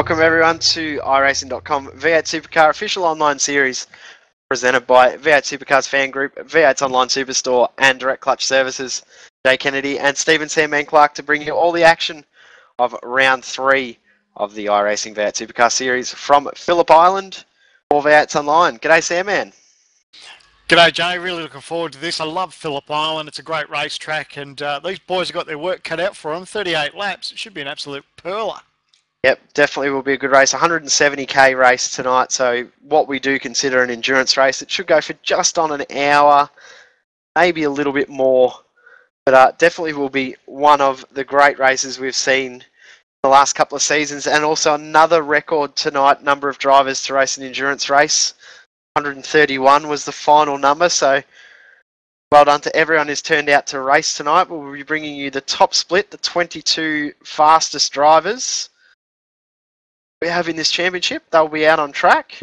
Welcome everyone to iRacing.com V8 Supercar official online series presented by V8 Supercars Fan Group, V8's Online Superstore and Direct Clutch Services. Jay Kennedy and Stephen Sandman Clark to bring you all the action of round 3 of the iRacing V8 Supercar series from Phillip Island for V8's Online. G'day Sandman. G'day Jay, really looking forward to this. I love Phillip Island, it's a great racetrack and these boys have got their work cut out for them. 38 laps, it should be an absolute perler. Yep, definitely will be a good race. 170k race tonight, so what we do consider an endurance race. It should go for just on an hour, maybe a little bit more, but definitely will be one of the great races we've seen in the last couple of seasons, and also another record tonight, number of drivers to race an endurance race. 131 was the final number, so well done to everyone who's turned out to race tonight. We'll be bringing you the top split, the 22 fastest drivers we have in this championship. They'll be out on track,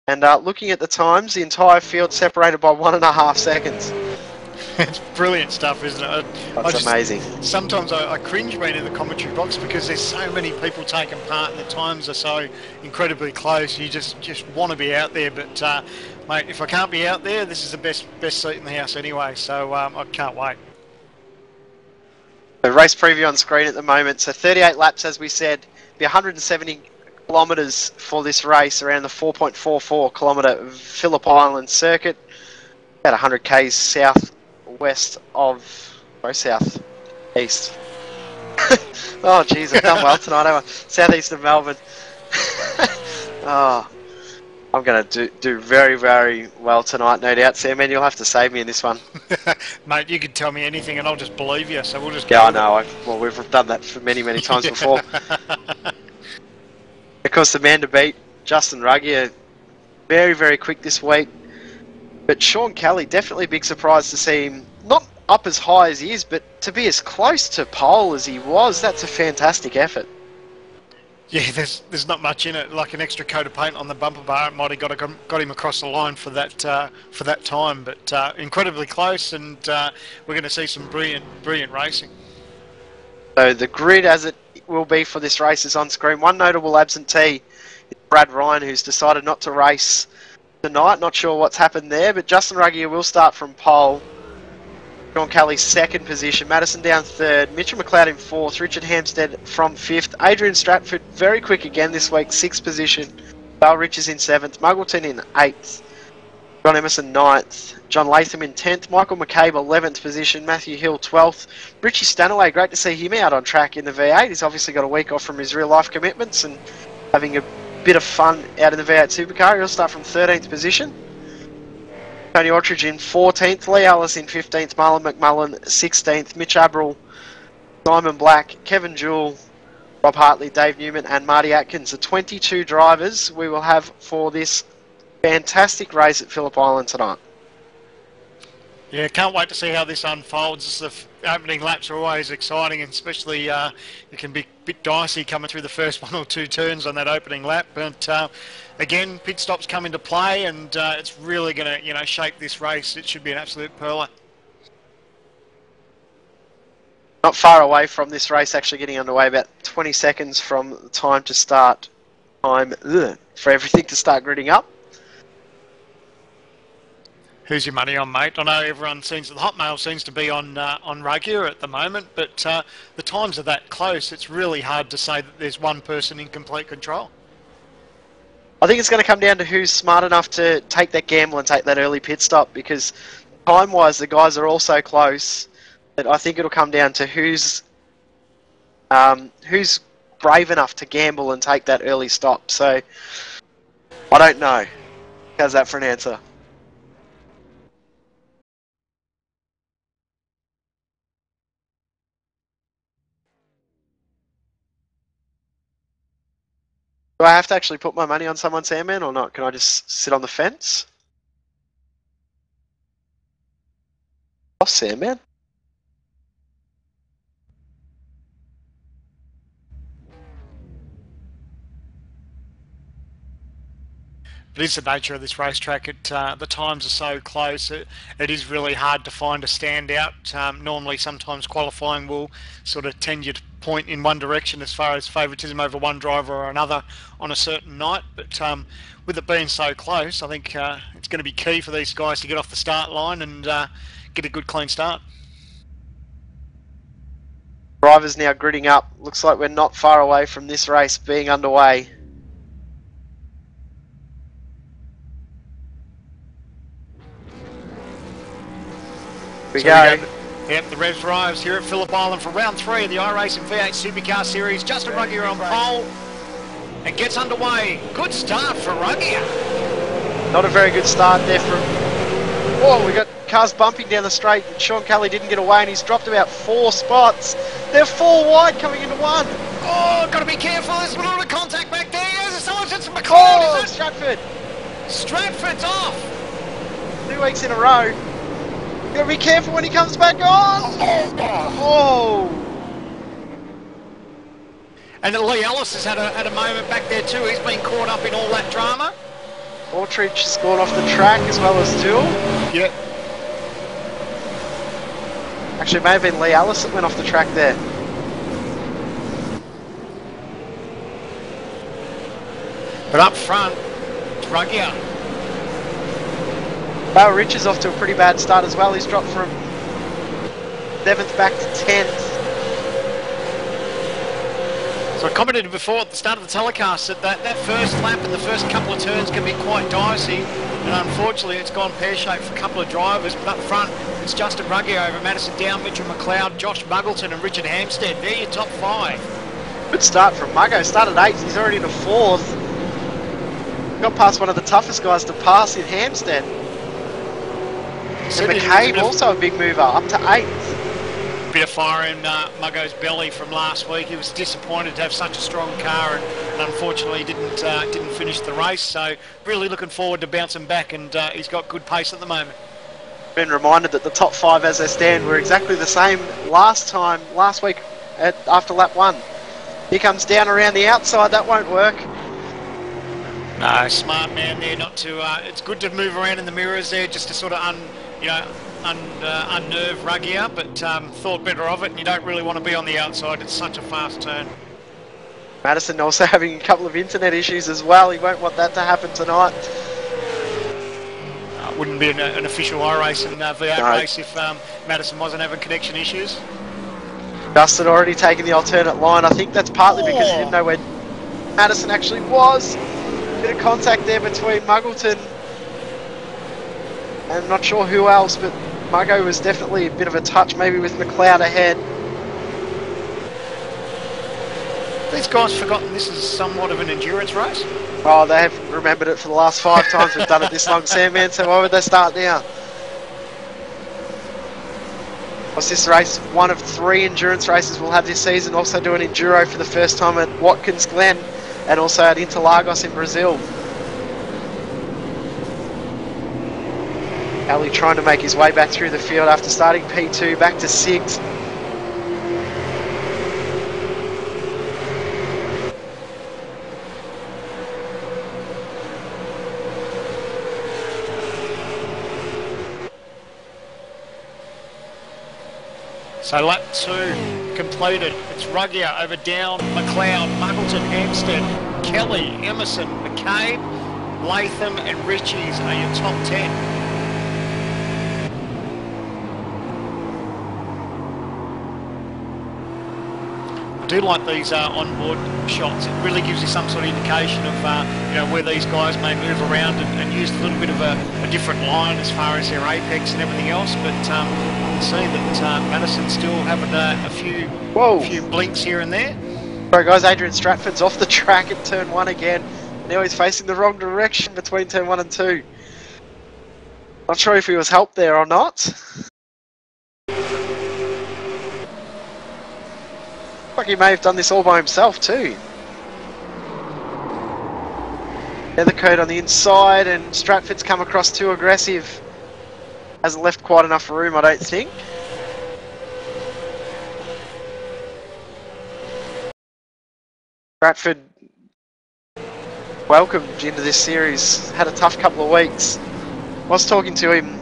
and looking at the times, the entire field separated by 1.5 seconds. It's brilliant stuff, isn't it? That's amazing. Sometimes I cringe being in the commentary box because there's so many people taking part and the times are so incredibly close. You just want to be out there, but mate, if I can't be out there, this is the best seat in the house anyway, so I can't wait. The race preview on screen at the moment, so 38 laps as we said, be 170 kilometres for this race around the 4.44 kilometre Phillip Island circuit, about 100 k's south-east. Oh jeez, I've done well tonight, haven't I? Southeast of Melbourne. Oh, I'm going to do very, very well tonight, no doubt. Sam, man, you'll have to save me in this one. Mate, you can tell me anything and I'll just believe you, so we'll just go. Yeah, I know. Well, we've done that for many, many times before. Of course, the man to beat, Justin Ruggier, very, very quick this week. But Sean Kelly, definitely a big surprise to see him not up as high as he is, but to be as close to pole as he was. That's a fantastic effort. Yeah, there's not much in it. Like an extra coat of paint on the bumper bar, it might have got him across the line for that time. But incredibly close, and we're going to see some brilliant racing. So the grid, as it will be for this race, is on screen. One notable absentee is Brad Ryan, who's decided not to race tonight. Not sure what's happened there, but Justin Ruggier will start from pole. Sean Kelly's second position, Madison down third, Mitchell McLeod in fourth, Richard Hampstead from fifth, Adrian Stratford very quick again this week, sixth position, Dale Richards in seventh, Muggleton in eighth, John Emerson ninth, John Latham in 10th, Michael McCabe 11th position, Matthew Hill 12th, Richie Stanaway, great to see him out on track in the V8. He's obviously got a week off from his real life commitments and having a bit of fun out in the V8 Supercar. He'll start from 13th position. Tony Autridge in 14th, Lee Ellis in 15th, Marlon McMullen 16th, Mitch Abril, Simon Black, Kevin Jewell, Rob Hartley, Dave Newman and Marty Atkins. The 22 drivers we will have for this fantastic race at Phillip Island tonight. Yeah, can't wait to see how this unfolds. The opening laps are always exciting, and especially it can be a bit dicey coming through the first 1 or 2 turns on that opening lap. But again, pit stops come into play, and it's really going to shape this race. It should be an absolute perler. Not far away from this race actually getting underway, about 20 seconds from the time to start. Time for everything to start gridding up. Who's your money on, mate? I know everyone the hotmail seems to be on Ruggier at the moment, but the times are that close. It's really hard to say that there's one person in complete control. I think it's going to come down to who's smart enough to take that gamble and take that early pit stop, because time-wise the guys are all so close that I think it'll come down to who's brave enough to gamble and take that early stop. So I don't know. How's that for an answer? Do I have to actually put my money on someone, Sandman, or not? Can I just sit on the fence? Oh, Sandman. It is the nature of this racetrack. The times are so close. It is really hard to find a standout. Normally, sometimes qualifying will sort of tend you to point in one direction as far as favouritism over one driver or another on a certain night. But with it being so close, I think it's going to be key for these guys to get off the start line and get a good clean start. Drivers now gridding up. Looks like we're not far away from this race being underway. We go. Yep, the Revs arrives here at Phillip Island for round 3 of the iRacing V8 Supercar Series. Justin Ruggier on pole and gets underway. Good start for Ruggier. Not a very good start there from... Oh, we got cars bumping down the straight. Sean Kelly didn't get away and he's dropped about 4 spots. They're 4 wide coming into 1. Oh, got to be careful. There's a little bit of contact back there. There's someone just McLeod. Oh, Stratford. Stratford's off. 2 weeks in a row. You gotta be careful when he comes back on. Oh. And Lee Ellis has had a moment back there too. He's been caught up in all that drama. Aldridge scored off the track as well as Toole. Yep. Actually, it may have been Lee Ellis that went off the track there. But up front, it's Ruggier. Bale Rich is off to a pretty bad start as well. He's dropped from 7th back to 10th. So I commented before at the start of the telecast that first lap and the first couple of turns can be quite dicey, and unfortunately it's gone pear-shaped for a couple of drivers. But up front, it's Justin Ruggier over Madison Down, Mitchell McLeod, Josh Muggleton and Richard Hampstead. They're your top 5. Good start from Muggo. Started 8th, he's already in a 4th. Got past one of the toughest guys to pass in Hampstead. And McCabe also a big mover, up to 8th. Bit of fire in Muggo's belly from last week. He was disappointed to have such a strong car and unfortunately didn't finish the race. So really looking forward to bouncing back, and he's got good pace at the moment. Been reminded that the top 5 as they stand were exactly the same last week after lap 1. He comes down around the outside, that won't work. No, smart man there not to... it's good to move around in the mirrors there just to sort of unnerve Ruggier, but thought better of it, and you don't really want to be on the outside. It's such a fast turn. Madison also having a couple of internet issues as well. He won't want that to happen tonight. Wouldn't be an official iRacing V8 race if Madison wasn't having connection issues. Justin already taken the alternate line. I think that's partly because he didn't know where Madison actually was. Bit of contact there between Muggleton. I'm not sure who else, but Muggo was definitely a bit of a touch, maybe with McLeod ahead. These guys forgotten this is somewhat of an endurance race? Oh, they have remembered it for the last 5 times we've done it this long, Sandman, so why would they start now? What's this race? One of 3 endurance races we'll have this season. Also do an enduro for the first time at Watkins Glen and also at Interlagos in Brazil. Ali trying to make his way back through the field after starting P2, back to 6th. So lap 2 completed. It's Ruggier over Down, McLeod, Muggleton, Hampstead, Kelly, Emerson, McCabe, Latham and Ritchie's are your top 10. I do like these onboard shots. It really gives you some sort of indication of where these guys may move around and use a little bit of a different line as far as their apex and everything else. But you can see that Madison's still having a few blinks here and there. Right guys, Adrian Stratford's off the track at turn 1 again. Now he's facing the wrong direction between turn 1 and 2. Not sure if he was helped there or not. Like he may have done this all by himself too. Leather coat on the inside, and Stratford's come across too aggressive. Hasn't left quite enough room, I don't think. Stratford welcomed into this series. Had a tough couple of weeks. I was talking to him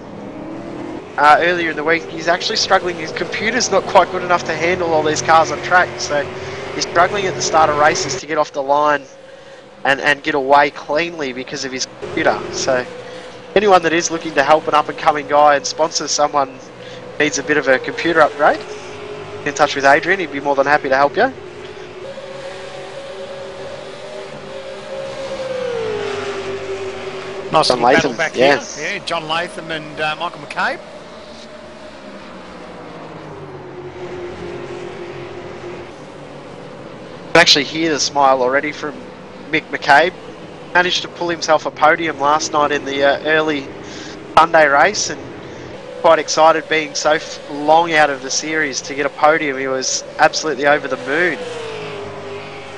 earlier in the week. He's actually struggling. His computer's not quite good enough to handle all these cars on track, so he's struggling at the start of races to get off the line and get away cleanly because of his computer. So anyone that is looking to help an up-and-coming guy and sponsor someone who needs a bit of a computer upgrade, get in touch with Adrian. He'd be more than happy to help you. Nice John little battle Latham, back yeah. here. Yeah, John Latham and Michael McCabe. I can actually hear the smile already from Mick McCabe. Managed to pull himself a podium last night in the early Sunday race, and quite excited, being so long out of the series, to get a podium. He was absolutely over the moon.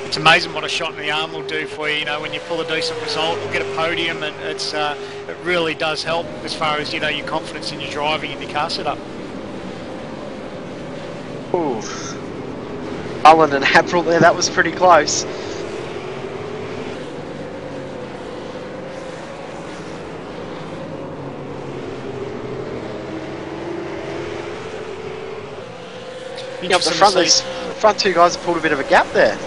It's amazing what a shot in the arm will do for you. You know, when you pull a decent result, you'll get a podium, and it really does help as far as, you know, your confidence in your driving and your car setup. Ooh. Cullen and April there, that was pretty close. Up the front, these front two guys have pulled a bit of a gap there.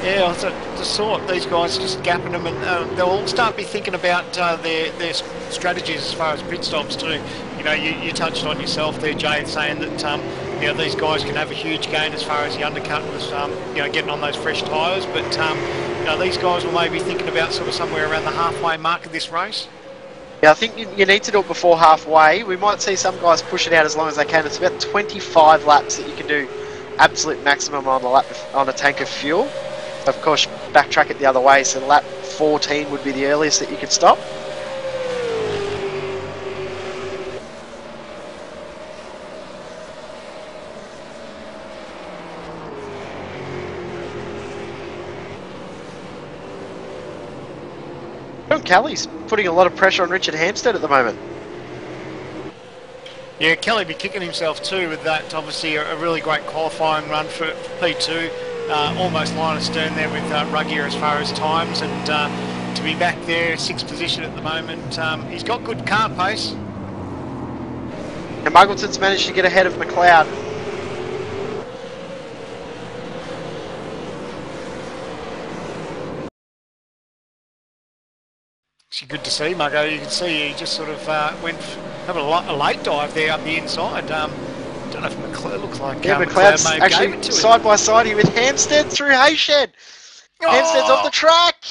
Yeah, I just saw these guys just gapping them, and they'll all start be thinking about their strategies as far as pit stops too. You know, you touched on yourself there, Jay, saying that you know, these guys can have a huge gain as far as the undercut was, you know, getting on those fresh tyres. But you know, these guys will maybe thinking about sort of somewhere around the halfway mark of this race. Yeah, I think you need to do it before halfway. We might see some guys push it out as long as they can. It's about 25 laps that you can do absolute maximum on a tank of fuel. Of course, backtrack it the other way, so lap 14 would be the earliest that you could stop. John Kelly's putting a lot of pressure on Richard Hampstead at the moment. Yeah, Kelly be kicking himself too with that. Obviously, a really great qualifying run for P2. Almost line of stern there with Ruggier as far as times, and to be back there, 6th position at the moment. He's got good car pace. And Muggleton's managed to get ahead of McLeod. Actually good to see, Muggo. You can see he just sort of went having a late dive there up the inside. Don't know if McLeod looks like... Yeah, McLeod's actually side by side here with Hampstead through Hayshed. Oh! Hampstead's off the track.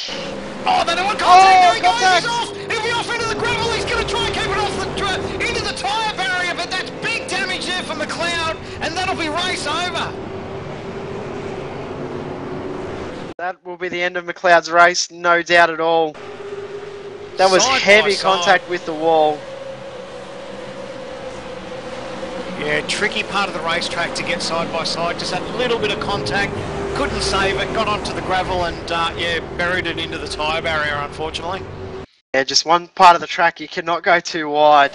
Oh, they don't want contact. There he goes. He's off. He'll be off into the gravel. He's going to try and keep it off into the tyre barrier, but that's big damage there for McLeod, and that'll be race over. That will be the end of McLeod's race, no doubt at all. That was heavy contact with the wall. Yeah, tricky part of the racetrack to get side by side. Just that little bit of contact. Couldn't save it. Got onto the gravel and, yeah, buried it into the tyre barrier, unfortunately. Yeah, just one part of the track. You cannot go too wide.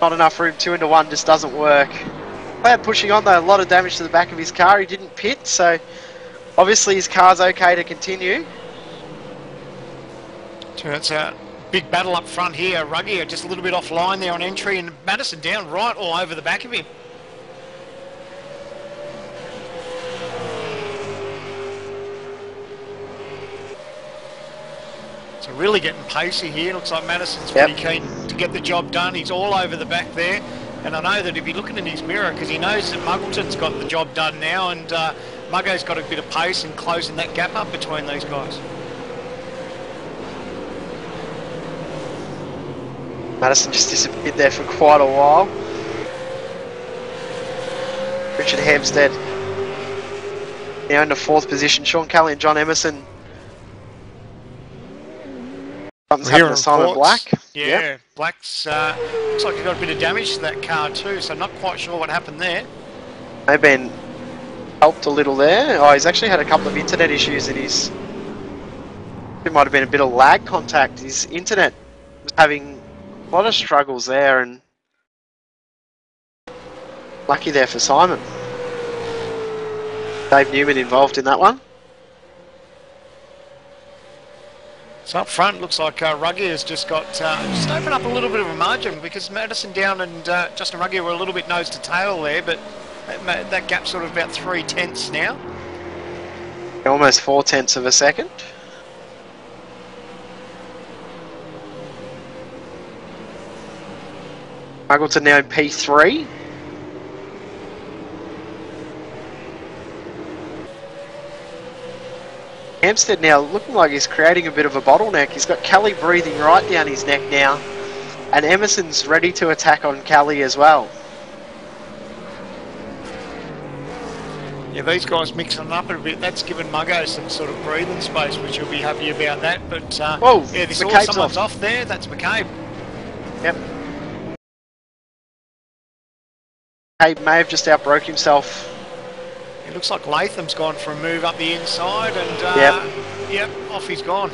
Not enough room. 2 into 1 just doesn't work. McLeod pushing on, though. A lot of damage to the back of his car. He didn't pit, so obviously his car's okay to continue. Turns out. Big battle up front here. Ruggier just a little bit offline there on entry, and Madison down right all over the back of him. So really getting pacey here. Looks like Madison's pretty keen to get the job done. He's all over the back there. And I know that if you're looking in his mirror, because he knows that Muggleton's got the job done now, and Muggo's got a bit of pace in closing that gap up between these guys. Madison just disappeared there for quite a while. Richard Hampstead now in the 4th position. Sean Kelly and John Emerson. Something's happened to Simon Black. Yeah, yep. Black's looks like he got a bit of damage to that car too, so not quite sure what happened there. They've been helped a little there. Oh, he's actually had a couple of internet issues in his... It might have been a bit of lag contact. His internet was having a lot of struggles there, and lucky there for Simon. Dave Newman involved in that one. So up front, looks like Ruggier has just got just opened up a little bit of a margin because Madison Down and Justin Ruggier were a little bit nose to tail there, but that gap's sort of about 3/10 now. Almost 4/10 of a second. Muggleton now in P3. Hampstead now looking like he's creating a bit of a bottleneck. He's got Kelly breathing right down his neck now, and Emerson's ready to attack on Kelly as well. Yeah, these guys mixing up a bit. That's given Muggo some sort of breathing space, which you'll be happy about that. But whoa, yeah, this McCabe's someone's off there. That's McCabe. Yep. McCabe may have just outbroke himself. It looks like Latham's gone for a move up the inside, and yep, off he's gone.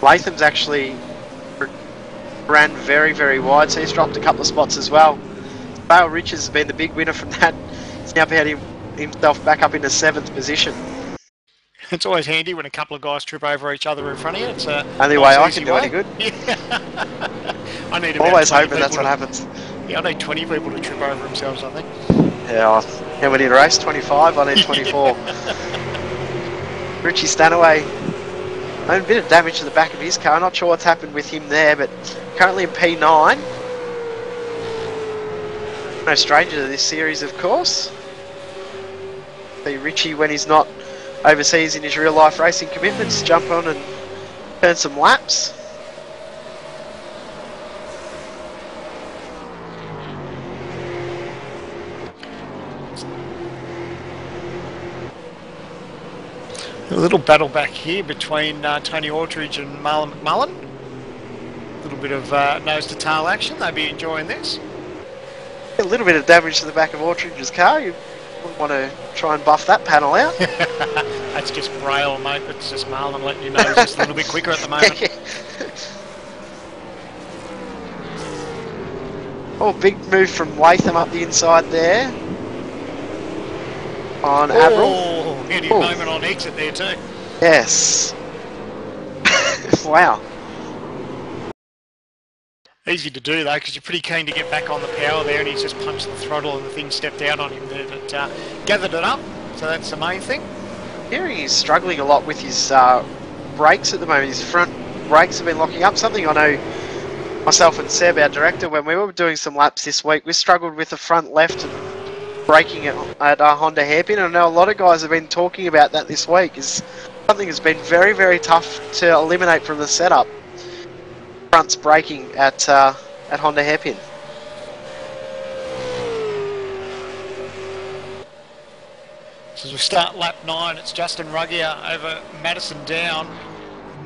Latham's actually ran very, very wide, so he's dropped a couple of spots as well. Bale Richards has been the big winner from that. He's now put himself back up into 7th position. It's always handy when a couple of guys trip over each other in front of you. It's a only way I can do any good. Yeah. I need always hoping that's what happens. Yeah, I need 20 people to trip over themselves, I think. Yeah, how many in a race? 25? I need 24. Richie Stanaway, a bit of damage to the back of his car. Not sure what's happened with him there, but currently in P9. No stranger to this series, of course. See Richie, when he's not overseas in his real life racing commitments, jump on and turn some laps. A little battle back here between Tony Aldridge and Marlon McMullen. A little bit of nose to tail action. They'll be enjoying this. A little bit of damage to the back of Aldridge's car. You wouldn't want to try and buff that panel out. That's just Braille, mate. It's just Marlon letting you know he's just a little bit quicker at the moment. Oh, big move from Latham up the inside there. On Avril. Handy moment on exit there too. Yes. Wow. Easy to do though, because you're pretty keen to get back on the power there, and he's just punched the throttle and the thing stepped out on him there, but gathered it up, so that's the main thing. Hearing he's struggling a lot with his brakes at the moment. His front brakes have been locking up. Something I know myself and Seb, our director, when we were doing some laps this week, we struggled with the front left and braking at Honda Hairpin. I know a lot of guys have been talking about that this week. Is something that's been very, very tough to eliminate from the setup. Front's braking at Honda Hairpin. So as we start lap 9, it's Justin Ruggier over Madison Down.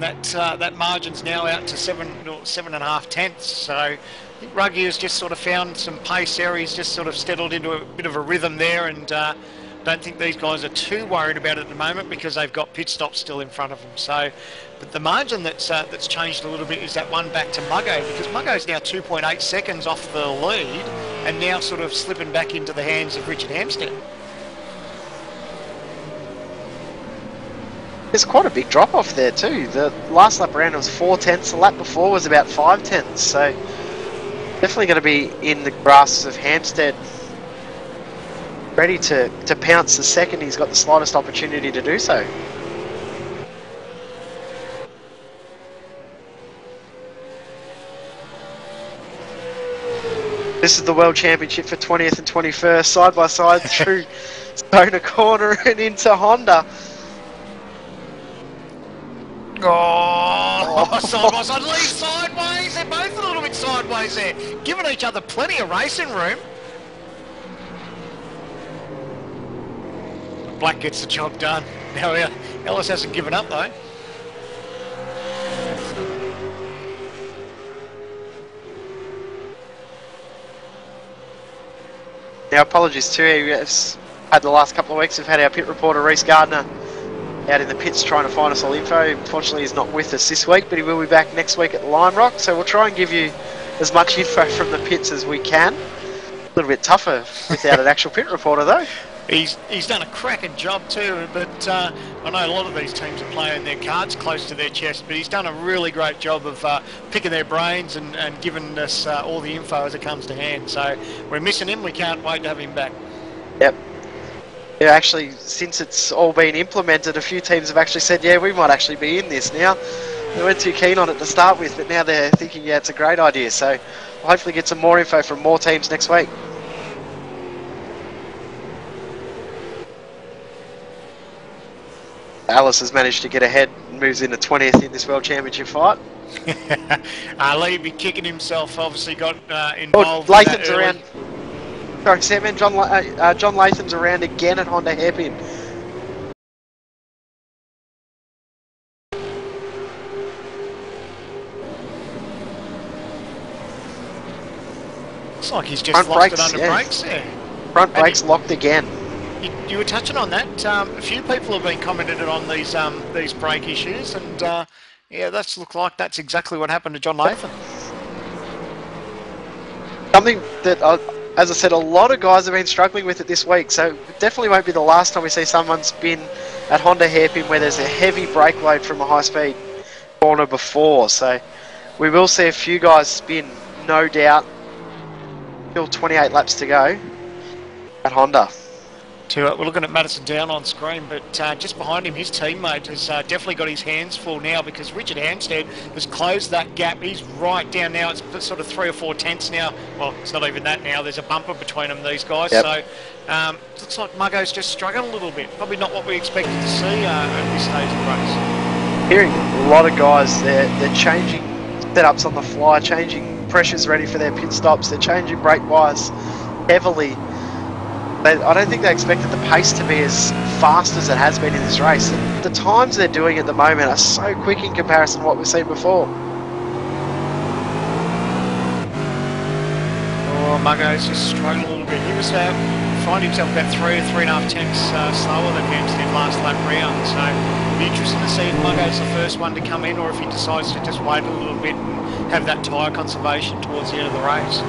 That margin's now out to 7.5 tenths. So I think Ruggier's just sort of found some pace there. He's just sort of settled into a bit of a rhythm there, and don't think these guys are too worried about it at the moment because they've got pit stops still in front of them. So, but the margin that's changed a little bit is that one back to Muggo, because Muggo's now 2.8 seconds off the lead and now sort of slipping back into the hands of Richard Hampstead. There's quite a big drop off there too. The last lap around was 4 tenths, the lap before was about 5 tenths, so definitely going to be in the grasp of Hampstead, ready to pounce the second he's got the slightest opportunity to do so. This is the World Championship for 20th and 21st, side by side through Stoner Corner and into Honda. Oh, side by side, leave sideways. They're both a little bit sideways there, giving each other plenty of racing room. Black gets the job done. Now Ellis hasn't given up though. Now apologies to you, we've had the last couple of weeks, we've had our pit reporter Reece Gardner out in the pits trying to find us all info. Unfortunately he's not with us this week, but he will be back next week at Lime Rock, so we'll try and give you as much info from the pits as we can. A little bit tougher without an actual pit reporter though. He's done a cracking job too, but I know a lot of these teams are playing their cards close to their chest, but he's done a really great job of picking their brains and giving us all the info as it comes to hand. So we're missing him. We can't wait to have him back. Yep. Yeah, actually, since it's all been implemented, a few teams have actually said, yeah, we might actually be in this now. They weren't too keen on it to start with, but now they're thinking, yeah, it's a great idea. So we'll hopefully get some more info from more teams next week. Alice has managed to get ahead and moves into 20th in this World Championship fight. Lee be kicking himself, obviously got involved. Latham's around. Sorry, Sam, and John Latham's around again at Honda hairpin. Looks like he's just lost it under brakes there. Front brakes locked again. You were touching on that. A few people have been commented on these brake issues, and yeah, that's looked like that's exactly what happened to John Latham. Something that, as I said, a lot of guys have been struggling with it this week, so it definitely won't be the last time we see someone spin at Honda hairpin where there's a heavy brake load from a high-speed corner before. So we will see a few guys spin, no doubt. Still 28 laps to go at Honda. We're looking at Madison down on screen, but just behind him, his teammate has definitely got his hands full now because Richard Hampstead has closed that gap. He's right down now. It's sort of 3 or 4 tenths now. Well, it's not even that now. There's a bumper between them, these guys. Yep. So looks like Muggo's just struggling a little bit. Probably not what we expected to see at this stage of the race. Hearing a lot of guys, they're changing setups on the fly, changing pressures ready for their pit stops. They're changing brake wires heavily. I don't think they expected the pace to be as fast as it has been in this race. The times they're doing at the moment are so quick in comparison to what we've seen before. Oh, Muggo's just struggling a little bit. He was finding himself about 3 to 3.5 tenths slower than Hampstead last lap round. So it'll be interesting to see if Muggo's the first one to come in or if he decides to just wait a little bit and have that tyre conservation towards the end of the race.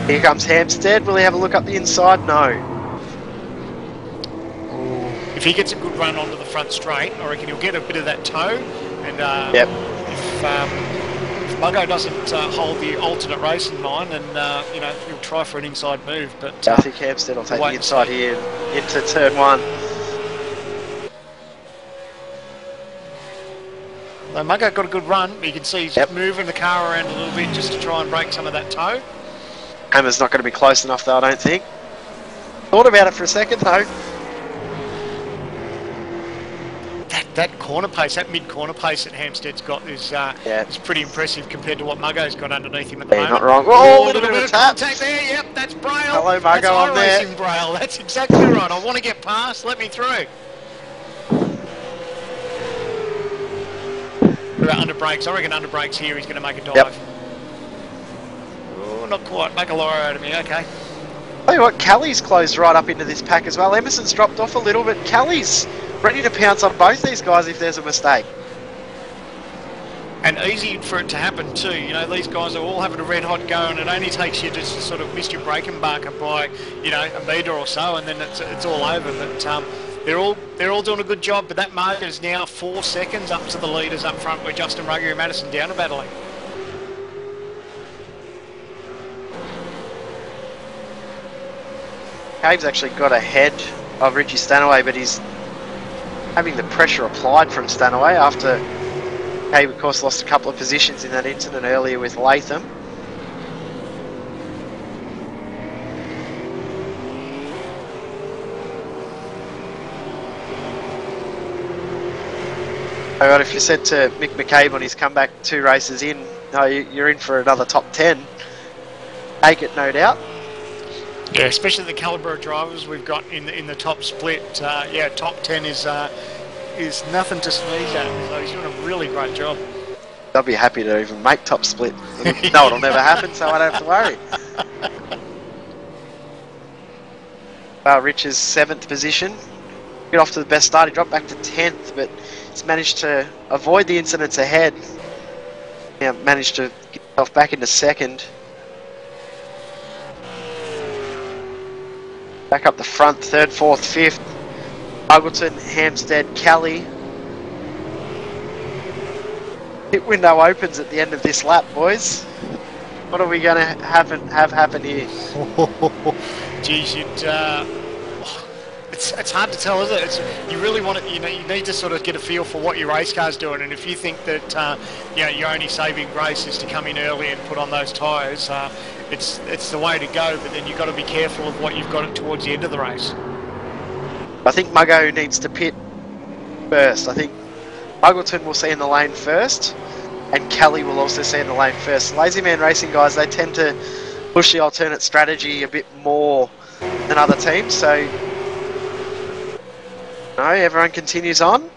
Here comes Hampstead. Will he have a look up the inside? No. If he gets a good run onto the front straight, I reckon he'll get a bit of that toe. And yep. If Muggo doesn't hold the alternate race in mind, then you know, he'll try for an inside move. But I think Hampstead will take the inside here into turn 1. So Muggo got a good run. You can see he's moving the car around a little bit just to try and break some of that toe. Hammer's not going to be close enough though, I don't think. Thought about it for a second though. That corner pace, that mid-corner pace that Hampstead's got is pretty impressive compared to what Muggo's got underneath him at the moment. Not wrong. Oh, a little bit of tap. Contact there, yep, that's Braille. Hello, Muggo on there. That's Braille, that's exactly right. I want to get past, let me through. What about under brakes? I reckon under brakes here he's going to make a dive. Yep. Oh, not quite. Make a liar out of me. Okay. Tell you what, Kelly's closed right up into this pack as well. Emerson's dropped off a little, but Kelly's ready to pounce on both these guys if there's a mistake. And easy for it to happen too. You know, these guys are all having a red hot go, and it only takes you just to sort of miss your braking marker by, you know, a metre or so, and then it's all over. But they're all doing a good job. But that marker is now 4 seconds up to the leaders up front, where Justin Ruggie and Madison Down are battling. Cave's actually got ahead of Richie Stanaway, but he's having the pressure applied from Stanaway after Cave, of course, lost a couple of positions in that incident earlier with Latham. Alright, if you said to Mick McCabe on his comeback 2 races in, no, you're in for another top 10, take it, no doubt. Yeah, especially the calibre of drivers we've got in the top split. Yeah, top 10 is nothing to sneeze at. So he's doing a really great job. They'll be happy to even make top split. No, it'll never happen, so I don't have to worry. Well, Rich's 7th position. Get off to the best start. He dropped back to 10th, but he's managed to avoid the incidents ahead. Now managed to get himself back into 2nd. Back up the front, 3rd, 4th, 5th. Muggleton, Hampstead, Kelly. Pit window opens at the end of this lap, boys. What are we going to have happen here? Geez, it's hard to tell, is it? You really want it. You need to sort of get a feel for what your race car's doing, and if you think that your only saving grace is to come in early and put on those tyres, it's the way to go. But then you've got to be careful of what you've got towards the end of the race. I think Muggo needs to pit first. I think Muggleton will see in the lane first, and Kelly will also see in the lane first. Lazy Man Racing guys, they tend to push the alternate strategy a bit more than other teams, so no, everyone continues on.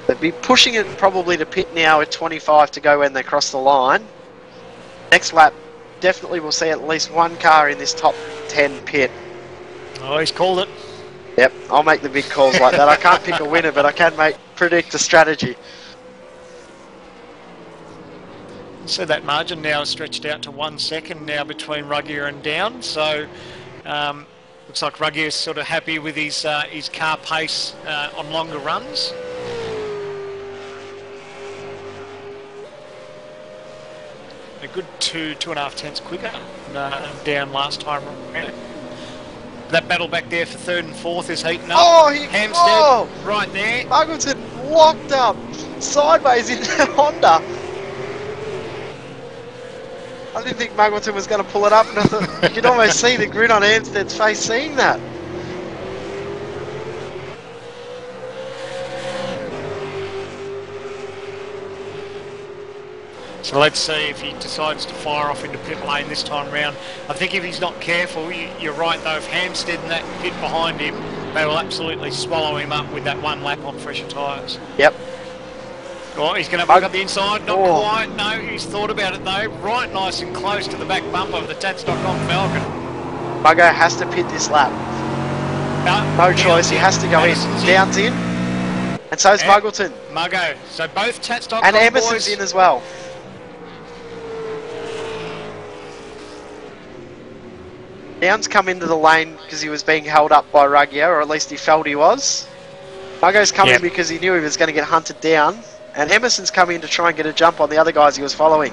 They'd be pushing it probably to pit now with 25 to go when they cross the line. Next lap, definitely we'll see at least one car in this top 10 pit. Oh, he's called it. Yep, I'll make the big calls like that. I can't pick a winner, but I can predict a strategy. So that margin now is stretched out to 1 second now between Ruggier and Down. So looks like Ruggier is sort of happy with his car pace on longer runs. A good 2.5 tenths quicker Down last time around. That battle back there for 3rd and 4th is heating up. Oh, Hampstead right there. Muggleton locked up sideways in that Honda. I didn't think Muggleton was going to pull it up, and I thought you could almost see the grin on Hampstead's face seeing that. So let's see if he decides to fire off into pit lane this time round. I think if he's not careful, you're right though, if Hampstead and that pit behind him, they will absolutely swallow him up with that one lap on fresher tyres. Yep. Oh, he's going to hook up the inside, not quite, no, he's thought about it though, right nice and close to the back bumper of the Tats.com Falcon. Muggo has to pit this lap. No choice, he has to go in. Down's in, and so's Muggleton. Muggo, so both Tats.com and Emerson's boys in as well. Down's come into the lane because he was being held up by Ruggier, or at least he felt he was. Muggo's coming because he knew he was going to get hunted down. And Emerson's coming in to try and get a jump on the other guys he was following.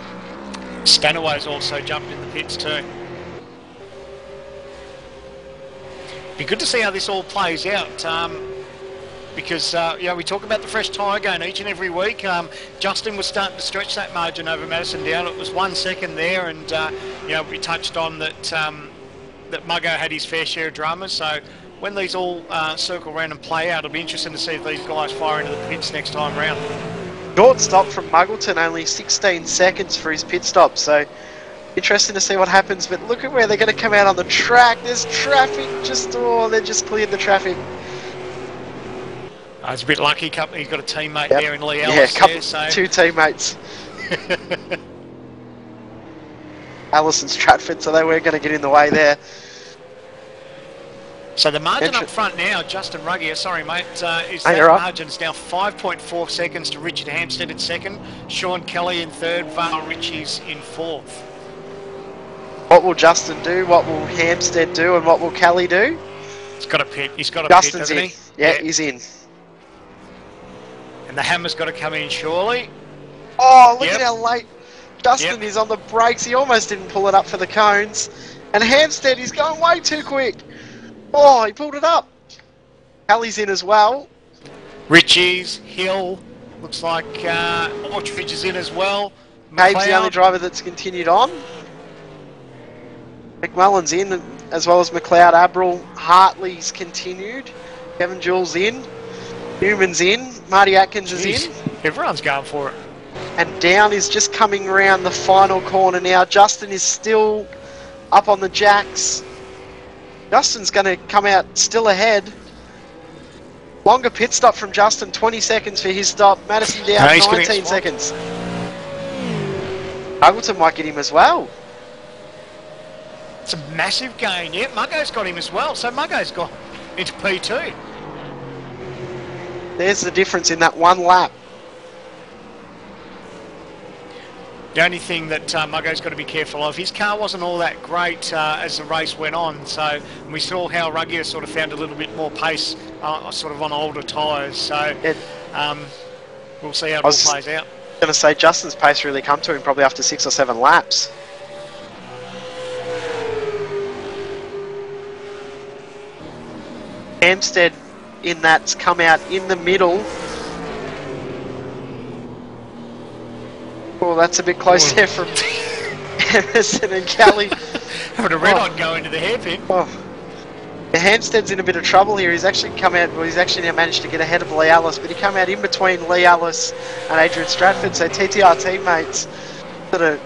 Stanaway's also jumped in the pits too. Be good to see how this all plays out. Because we talk about the fresh tyre going each and every week. Justin was starting to stretch that margin over Madison Down. It was 1 second there, and we touched on that that Muggo had his fair share of dramas. So when these all circle around and play out, it'll be interesting to see if these guys fire into the pits next time round. Short stop from Muggleton, only 16 seconds for his pit stop. So interesting to see what happens. But look at where they're going to come out on the track. There's traffic. They just cleared the traffic. He's a bit lucky. He's got a teammate there in Lee Ellis. Two teammates. Allison Stratford, so they weren't going to get in the way there. So the margin up front now, Justin Ruggier, sorry mate, is that margin is now 5.4 seconds to Richard Hampstead in 2nd, Sean Kelly in 3rd, Vale Ritchie's in 4th. What will Justin do? What will Hampstead do? And what will Kelly do? He's got a pit. He's got a Justin's pit, in. hasn't he? Yeah, he's in. And the hammer's got to come in surely. Oh, look at how late Justin is on the brakes. He almost didn't pull it up for the cones. And Hampstead, he's going way too quick. Oh, he pulled it up. Kelly's in as well. Ritchie's, Hill, looks like Orchridge is in as well. Cave's the only driver that's continued on. McMullen's in, as well as McLeod, Abril. Hartley's continued. Kevin Jules in. Newman's in. Marty Atkins is in. Everyone's going for it. And Down is just coming around the final corner now. Justin is still up on the jacks. Justin's going to come out still ahead. Longer pit stop from Justin, 20 seconds for his stop. Madison Down, 19 seconds. Muggleton might get him as well. It's a massive gain, yeah. Muggo's got him as well, so Muggo's got into P2. There's the difference in that one lap. The only thing that Muggo's got to be careful of, his car wasn't all that great as the race went on, so we saw how Ruggier sort of found a little bit more pace sort of on older tyres, so we'll see how it all plays out. I was going to say, Justin's pace really come to him probably after 6 or 7 laps. Hampstead in that's come out in the middle. Oh, that's a bit close there from Emerson and Kelly. Having a red hot go into the hairpin. Oh. The Hampstead's in a bit of trouble here. He's actually come out, well, he's actually now managed to get ahead of Lee Ellis, but he come out in between Lee Ellis and Adrian Stratford, so TTR teammates sort of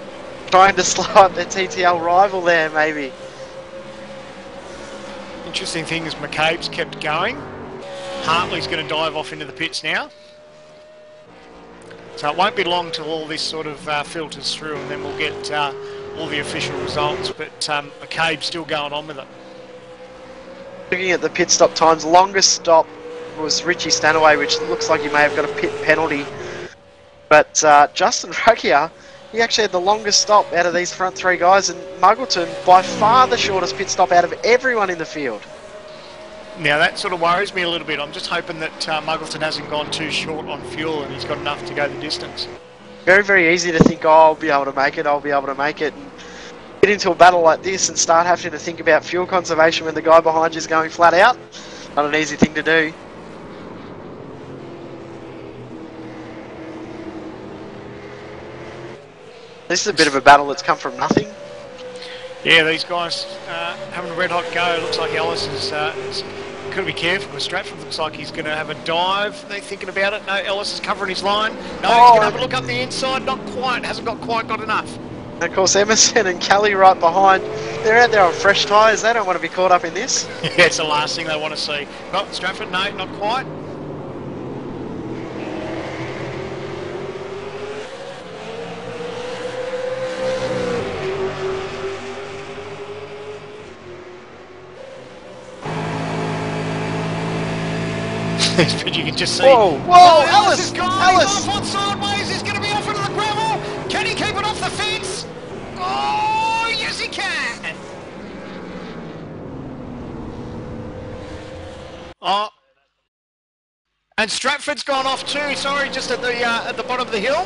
trying to slow up their TTL rival there, maybe. Interesting thing is McCabe's kept going. Hartley's going to dive off into the pits now. So it won't be long till all this sort of filters through, and then we'll get all the official results, but McCabe's still going on with it. Looking at the pit stop times, longest stop was Richie Stanaway, which looks like he may have got a pit penalty. But Justin Ruggier, he actually had the longest stop out of these front 3 guys, and Muggleton by far the shortest pit stop out of everyone in the field. Now that sort of worries me a little bit. I'm just hoping that Muggleton hasn't gone too short on fuel and he's got enough to go the distance. Very, very easy to think, oh, I'll be able to make it, I'll be able to make it. And get into a battle like this and start having to think about fuel conservation when the guy behind you is going flat out. Not an easy thing to do. This is a bit of a battle that's come from nothing. Yeah, these guys having a red hot go. Looks like Ellis is got to be careful because Stratford looks like he's going to have a dive. They're thinking about it. No, Ellis is covering his line. No, he's going to have a look up the inside. Not quite. Hasn't quite got enough. And of course, Emerson and Kelly right behind. They're out there on fresh tyres. They don't want to be caught up in this. Yeah, it's the last thing they want to see. Oh, Stratford, no, not quite. But you can just see. Whoa, Ellis is gone. Ellis! He's off on sideways. He's going to be off into the gravel. Can he keep it off the fence? Oh, yes, he can. Oh, and Stratford's gone off too. Sorry, just at the bottom of the hill.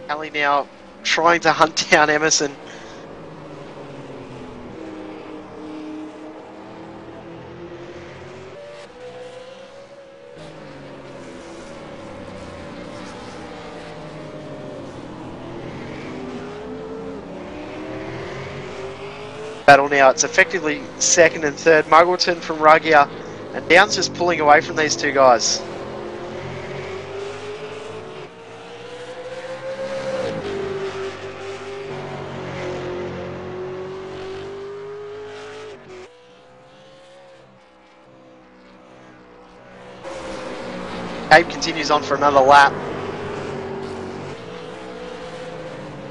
Kelly now trying to hunt down Emerson. Battle now, it's effectively second and third. Muggleton from Ruggier, and Downs just pulling away from these 2 guys. Abe continues on for another lap.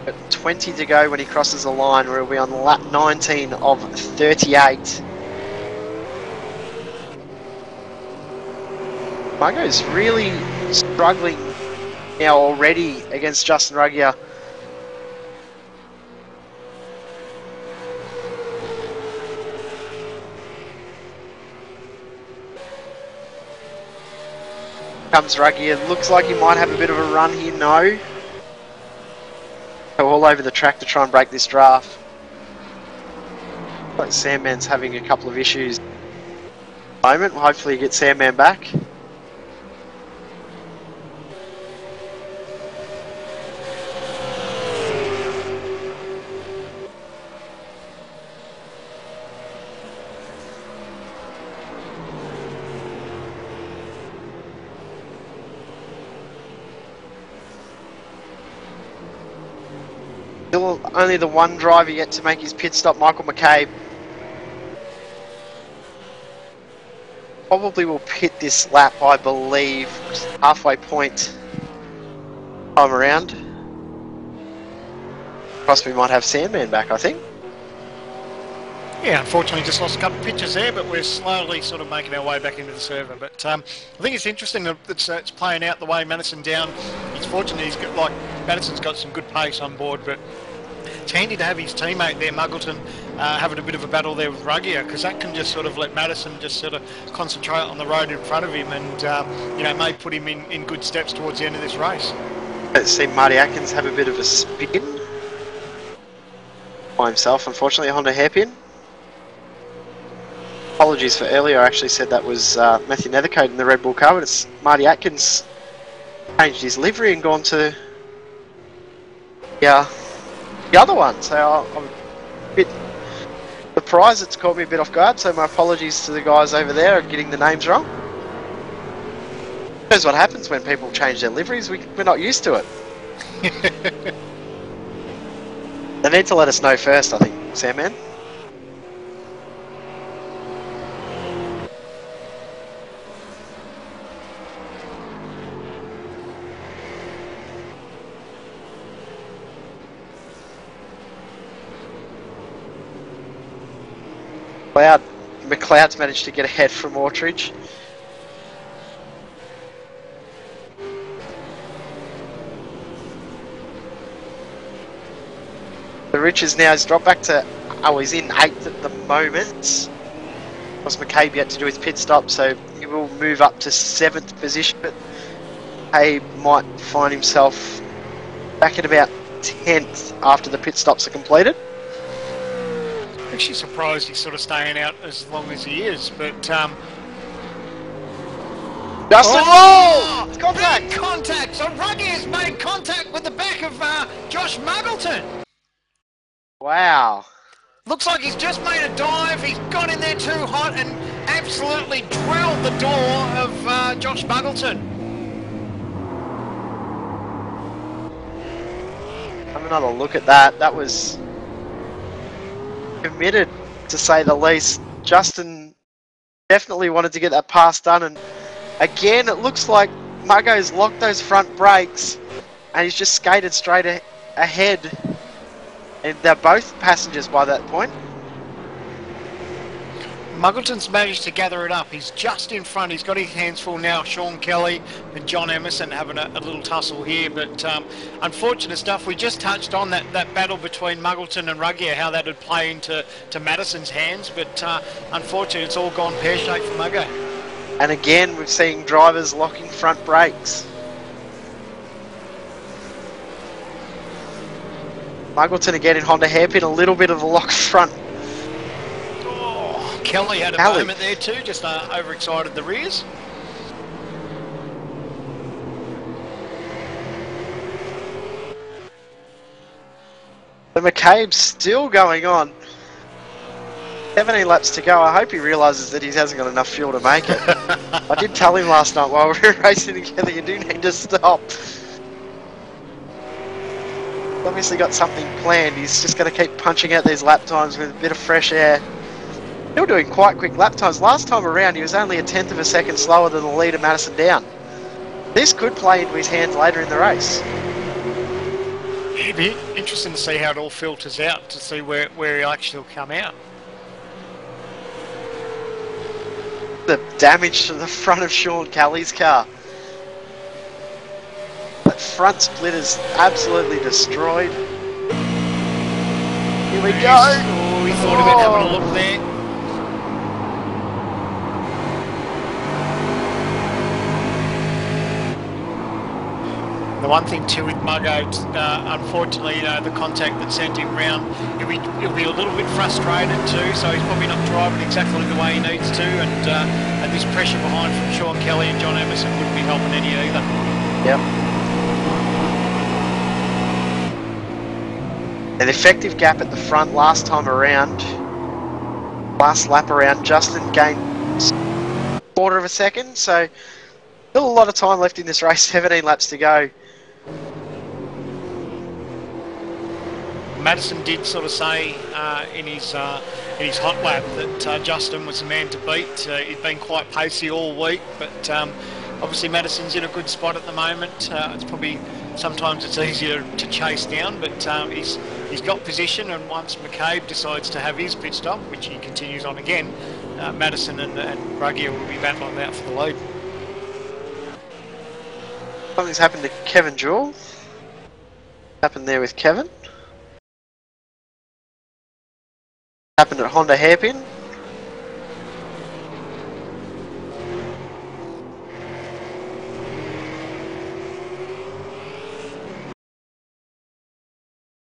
But 20 to go when he crosses the line, where he'll be on lap 19 of 38. Muggo's really struggling now already against Justin Ruggier. Comes Ruggier, looks like he might have a bit of a run here, no. Go all over the track to try and break this draft. Like Sandman's having a couple of issues at the moment. Hopefully he gets Sandman back. Still only the one driver yet to make his pit stop, Michael McCabe. Probably will pit this lap, I believe, halfway point time around. Plus we might have Sandman back, I think. Yeah, unfortunately just lost a couple of pitches there, but we're slowly sort of making our way back into the server. But I think it's interesting that it's playing out the way Madison down. He's fortunate he's got, like, Madison's got some good pace on board, but it's handy to have his teammate there, Muggleton, having a bit of a battle there with Ruggier, because that can just sort of let Madison just sort of concentrate on the road in front of him and, you know, may put him in good steps towards the end of this race. Let's see Marty Atkins have a bit of a spin by himself, unfortunately, a Honda hairpin. Apologies for earlier, I actually said that was Matthew Nethercote in the Red Bull car, but it's Marty Atkins changed his livery and gone to the other one. So I'm a bit surprised, it's caught me a bit off guard, so my apologies to the guys over there of getting the names wrong. Knows what happens when people change their liveries, we're not used to it. They need to let us know first, I think, Sandman. McLeod's managed to get ahead from Ortridge. The Richards now has dropped back to, he's in 8th at the moment. Because McCabe yet to do his pit stop, so he will move up to 7th position, but McCabe might find himself back at about 10th after the pit stops are completed. Actually surprised he's sort of staying out as long as he is, but Justin! oh! It's contact! Big contact! So Ruggie has made contact with the back of Josh Muggleton. Wow. Looks like he's just made a dive, he's got in there too hot and absolutely drilled the door of Josh Muggleton. Have another look at that. That was committed, to say the least. Justin definitely wanted to get that pass done, and again it looks like Muggo's locked those front brakes and he's just skated straight ahead, and they're both passengers by that point. Muggleton's managed to gather it up. He's just in front. He's got his hands full now. Sean Kelly and John Emerson having a little tussle here. But unfortunate stuff. We just touched on that battle between Muggleton and Ruggier, how that would play into Madison's hands. But unfortunately, it's all gone pear-shaped for Muggo. And again, we're seeing drivers locking front brakes. Muggleton again in Honda hairpin, a little bit of a locked front. Kelly had a moment there too, just overexcited the rears. The McCabe's still going on. 17 laps to go. I hope he realises that he hasn't got enough fuel to make it. I did tell him last night while we were racing together, you do need to stop. He's obviously got something planned. He's just going to keep punching out these lap times with a bit of fresh air. Still doing quite quick lap times. Last time around he was only a 1/10 of a second slower than the leader Madison Down. This could play into his hands later in the race. It'd be interesting to see how it all filters out, to see where he'll actually come out. The damage to the front of Sean Kelly's car. That front split is absolutely destroyed. Here we go. Oh, he thought about having a look there. The one thing too with Muggo, unfortunately, you know, the contact that sent him round, he'll be a little bit frustrated too, so he's probably not driving exactly the way he needs to, and this pressure behind from Sean Kelly and John Emerson wouldn't be helping any either. Yep. An effective gap at the front last time around. Last lap around, Justin gained a quarter of a second, so still a lot of time left in this race, 17 laps to go. Madison did sort of say in his hot lap that Justin was the man to beat. He's been quite pacey all week, but obviously Madison's in a good spot at the moment. It's probably sometimes it's easier to chase down, but he's got position, and once McCabe decides to have his pit stop, which he continues on again, Madison and Ruggier will be battling out for the lead. Something's happened to Kevin Jewell. Happened there with Kevin. Happened at Honda Hairpin.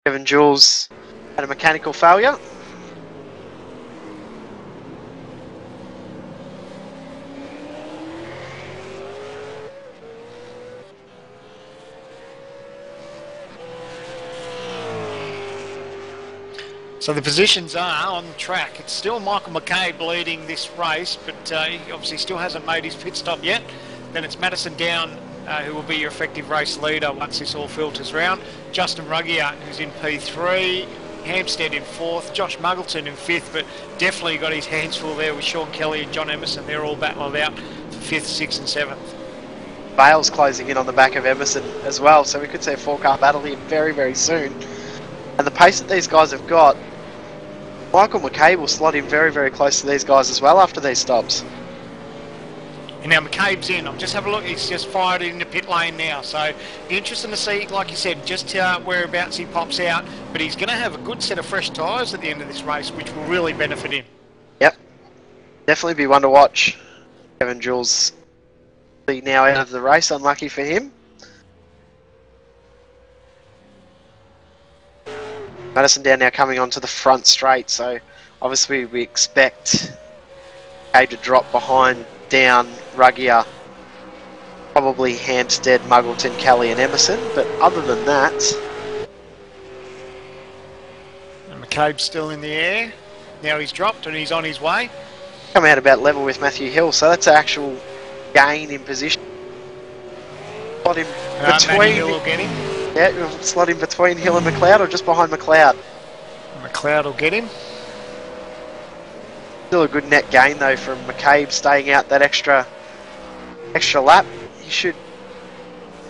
Kevin Jewell's had a mechanical failure. So the positions are on the track. It's still Michael McCabe leading this race, but he obviously still hasn't made his pit stop yet. Then it's Madison Down, who will be your effective race leader once this all filters round. Justin Ruggier, who's in P3. Hampstead in 4th. Josh Muggleton in 5th, but definitely got his hands full there with Sean Kelly and John Emerson. They're all battling out for 5th, 6th and 7th. Bale's closing in on the back of Emerson as well, so we could see a 4-car battle here very, very soon. And the pace that these guys have got, Michael McCabe will slot in very, very close to these guys as well after these stops. And now McCabe's in. I'm just having a look. He's just fired into pit lane now. So interesting to see, like you said, just whereabouts he pops out. But he's going to have a good set of fresh tyres at the end of this race, which will really benefit him. Yep. Definitely be one to watch. Kevin Jewell's now out of the race. Unlucky for him. Madison Down now coming onto the front straight, so obviously we expect Cade to drop behind Down, Ruggier, probably Hampstead, Muggleton, Kelly and Emerson, but other than that... And McCabe's still in the air. Now he's dropped and he's on his way. Come out about level with Matthew Hill, so that's an actual gain in position. Slot him between... Hill will get him. Yeah, we'll slot him between Hill and McLeod or just behind McLeod. McLeod will get him. Still a good net gain though from McCabe staying out that extra lap. He should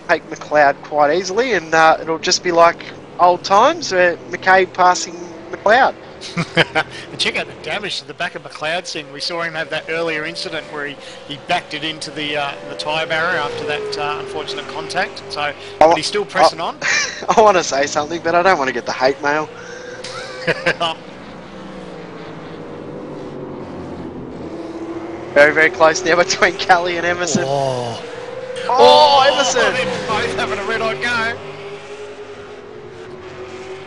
take McLeod quite easily, and it'll just be like old times where McCabe passing McLeod. And check out the damage to the back of McLeod's thing. We saw him have that earlier incident where he backed it into the tyre barrier after that unfortunate contact. So, but he's still pressing on. I want to say something, but I don't want to get the hate mail. Very, very close now between Kelly and Emerson. Oh, Emerson! They're both having a red-hot go.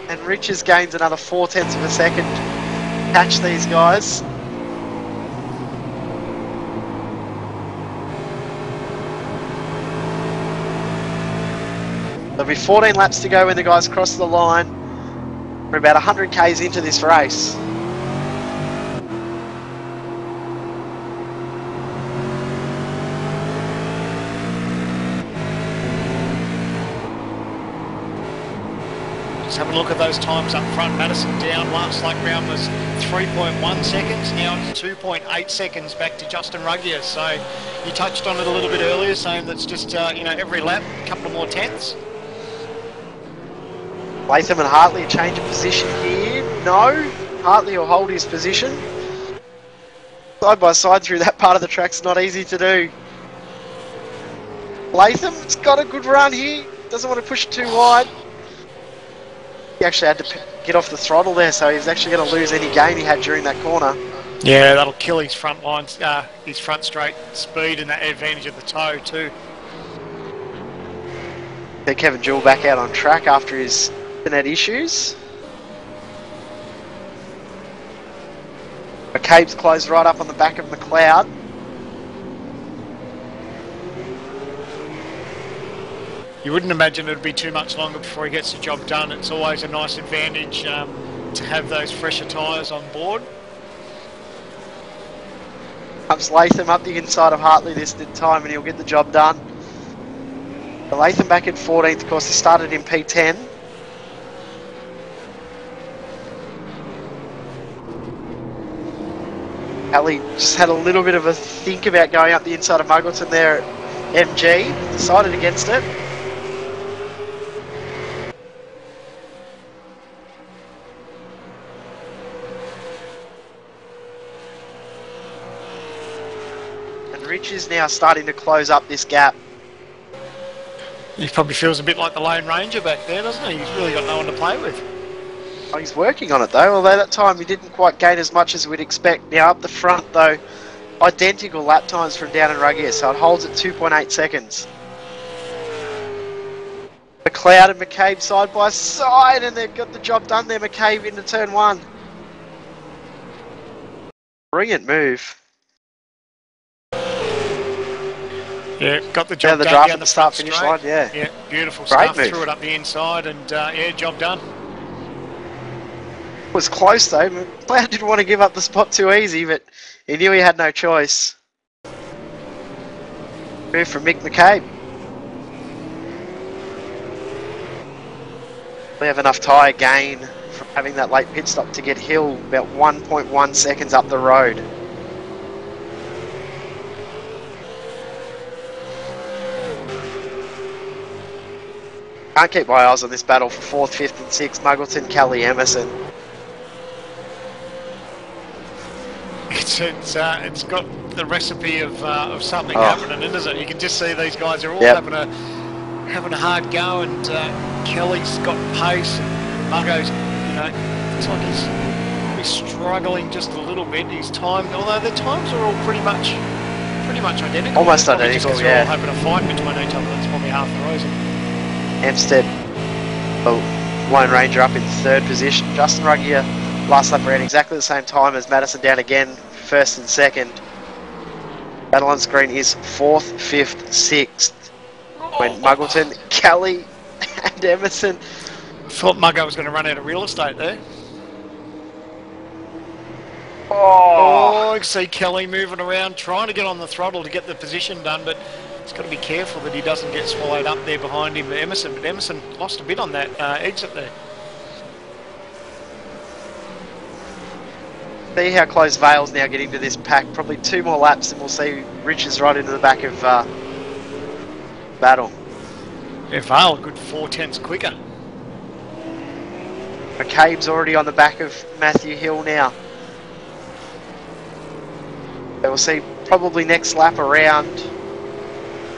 And Richards gains another 0.4 of a second. Catch these guys. There'll be 14 laps to go when the guys cross the line. We're about 100 k's into this race. Have a look at those times up front. Madison Down last lap round was 3.1 seconds. Now it's 2.8 seconds back to Justin Ruggier. So you touched on it a little bit earlier, saying that's just every lap a couple of more tenths. Latham and Hartley change of position here. No, Hartley will hold his position. Side by side through that part of the track's not easy to do. Latham's got a good run here. Doesn't want to push it too wide. He actually had to get off the throttle there, so he's actually going to lose any gain he had during that corner. Yeah, that'll kill his front lines, his front straight speed and that advantage of the toe too. Kevin Jewell back out on track after his internet issues. McCabe's closed right up on the back of McLeod. You wouldn't imagine it'd be too much longer before he gets the job done. It's always a nice advantage to have those fresher tyres on board. Comes Latham up the inside of Hartley this time and he'll get the job done. The Latham back in 14th, of course, he started in P10. Ali just had a little bit of a think about going up the inside of Muggleton there at MG. Decided against it. And Rich is now starting to close up this gap. He probably feels a bit like the Lone Ranger back there, doesn't he? He's really got no one to play with. Oh, he's working on it though, although that time he didn't quite gain as much as we'd expect. Now up the front though, identical lap times from down in Ruggier, so it holds at 2.8 seconds. McLeod and McCabe side by side, and they've got the job done there. McCabe into turn 1. Brilliant move. Yeah, got the job the done draft down at the start finish straight. line, yeah. Yeah, beautiful Great stuff. move. Threw it up the inside and yeah, job done. It was close though. McLeod didn't want to give up the spot too easy, but he knew he had no choice. Move from Mick McCabe. We have enough tyre gain from having that late pit stop to get Hill about 1.1 seconds up the road. Can't keep my eyes on this battle for 4th, 5th and 6th. Muggleton, Kelly, Emerson. It's got the recipe of something happening, isn't it? You can just see these guys are all having a hard go, and Kelly's got pace, and Muggo's, you know, looks like he's probably struggling just a little bit. His time, although their times are all pretty much identical. Almost identical, just they're all having a fight between each other. That's probably half the reason. Hempstead, Lone Ranger up in 3rd position. Justin Ruggier last lap around exactly the same time as Madison down again, 1st and 2nd. Battle on screen is 4th, 5th, 6th. When Muggleton, Kelly and Emerson. Thought Muggo was going to run out of real estate there. Oh, You can see Kelly moving around, trying to get on the throttle to get the position done, but he's got to be careful that he doesn't get swallowed up there behind him, Emerson. But Emerson lost a bit on that exit there. see how close Vale's now getting to this pack. Probably 2 more laps and we'll see Richards right into the back of Battle. Yeah, Vale a good 4/10 quicker. McCabe's already on the back of Matthew Hill now. So we'll see probably next lap around.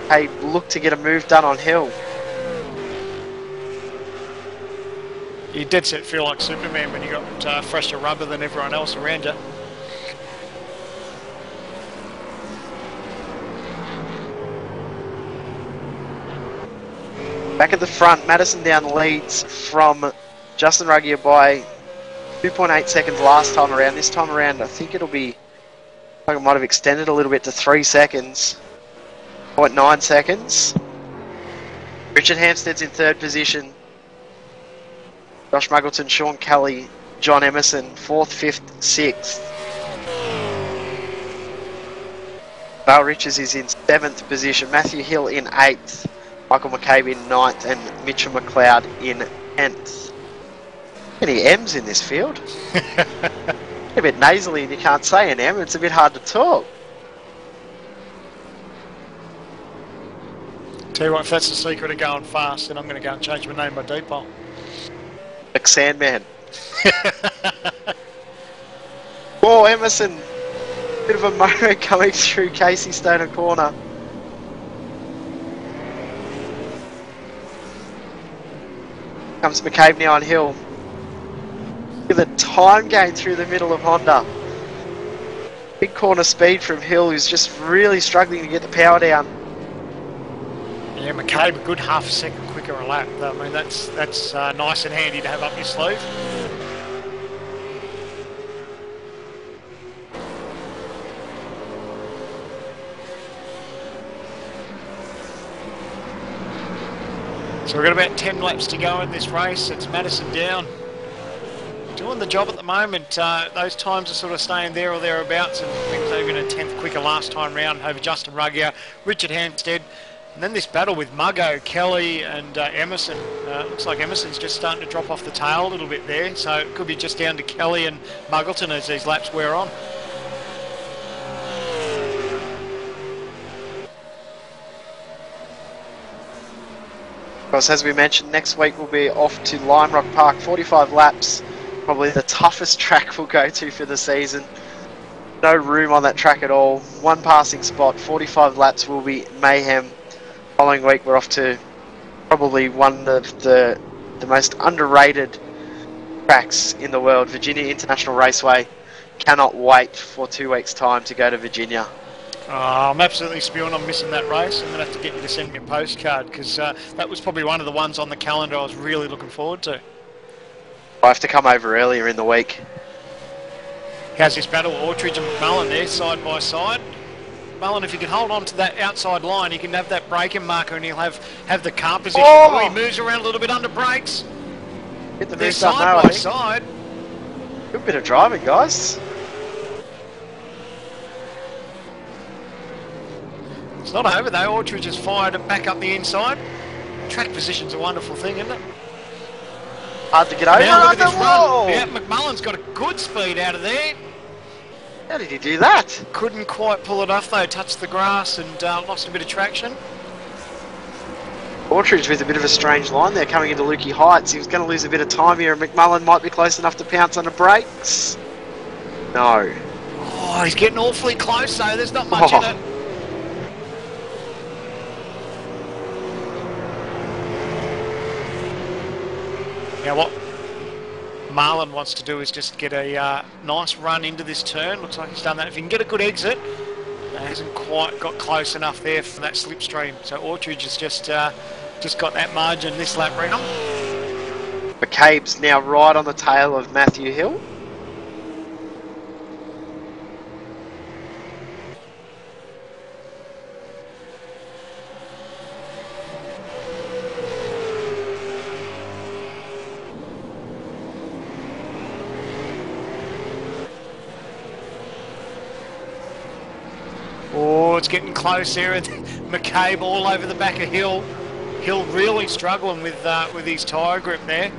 Hey, look to get a move done on Hill. You dead set feel like Superman when you got fresher rubber than everyone else around you. Back at the front, Madison down leads from Justin Ruggier by 2.8 seconds last time around. This time around, I think it'll be, I think it might have extended a little bit to 3 seconds. 0.9 seconds. Richard Hampstead's in 3rd position. Josh Muggleton, Sean Kelly, John Emerson, 4th, 5th, 6th. Vale Richards is in 7th position. Matthew Hill in 8th. Michael McCabe in 9th and Mitchell McLeod in 10th. Any M's in this field? A bit nasally and you can't say an M, it's a bit hard to talk. Tell you what, if that's the secret of going fast, then I'm going to go and change my name by default. Like Sandman. Oh, Emerson. Bit of a motor coming through Casey Stoner corner. Comes McCabe now on Hill. With a time gain through the middle of Honda. Big corner speed from Hill, who's just really struggling to get the power down. Yeah, McCabe a good half a second quicker a lap. I mean, that's nice and handy to have up your sleeve. So we've got about 10 laps to go in this race. It's Madison down. Doing the job at the moment. Those times are sort of staying there or thereabouts, and I think they've been a 10th quicker last time round over Justin Ruggier, Richard Hampstead. And then this battle with Muggo, Kelly and Emerson. Looks like Emerson's just starting to drop off the tail a little bit there, so it could be just down to Kelly and Muggleton as these laps wear on. Of course, as we mentioned, next week we'll be off to Lime Rock Park, 45 laps, probably the toughest track we'll go to for the season. No room on that track at all. One passing spot, 45 laps will be mayhem. Following week we're off to probably one of the most underrated tracks in the world, Virginia International Raceway. Cannot wait for 2 weeks' time to go to Virginia. I'm absolutely spewing on missing that race. I'm going to have to get you to send me a postcard because that was probably one of the ones on the calendar I was really looking forward to. I have to come over earlier in the week. How's this battle? Ortridge and McMullen there, side by side. Mullen, if you can hold on to that outside line, you can have that braking marker and he'll have the car position. Oh, he moves around a little bit under brakes. Hit the They're side by side. Good bit of driving, guys. It's not over though. Ortridge has fired it back up the inside. Track position's a wonderful thing, isn't it? Hard to get over. Now look at this run. Yeah, McMullen's got a good speed out of there. How did he do that? Couldn't quite pull it off though. Touched the grass and lost a bit of traction. Ortridge with a bit of a strange line there coming into Lukey Heights. He was going to lose a bit of time here and McMullen might be close enough to pounce on the brakes. No. Oh, he's getting awfully close though. There's not much in it. Now what Marlon wants to do is just get a nice run into this turn. Looks like he's done that. If he can get a good exit, hasn't quite got close enough there for that slipstream. So Ortridge has just got that margin this lap round. McCabe's now right on the tail of Matthew Hill. Oh, it's getting close here, and McCabe all over the back of Hill. Hill really struggling with his tyre grip there.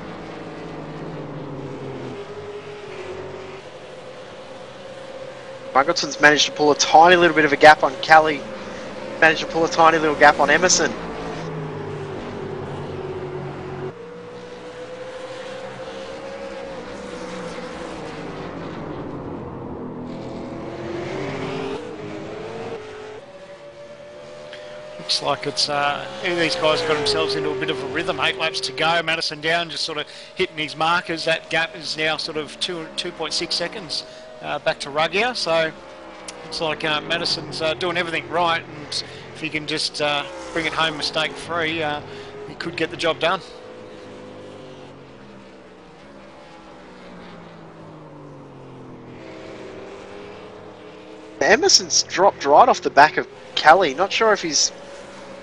Mungleton's managed to pull a tiny little bit of a gap on Kelly. Managed to pull a tiny little gap on Emerson. Looks like it's these guys have got themselves into a bit of a rhythm. 8 laps to go. Madison down, just sort of hitting his markers. That gap is now sort of 2.6 seconds back to Ruggier. So looks like Madison's doing everything right, and if he can just bring it home mistake free, he could get the job done. Emerson's dropped right off the back of Kelly. Not sure if he's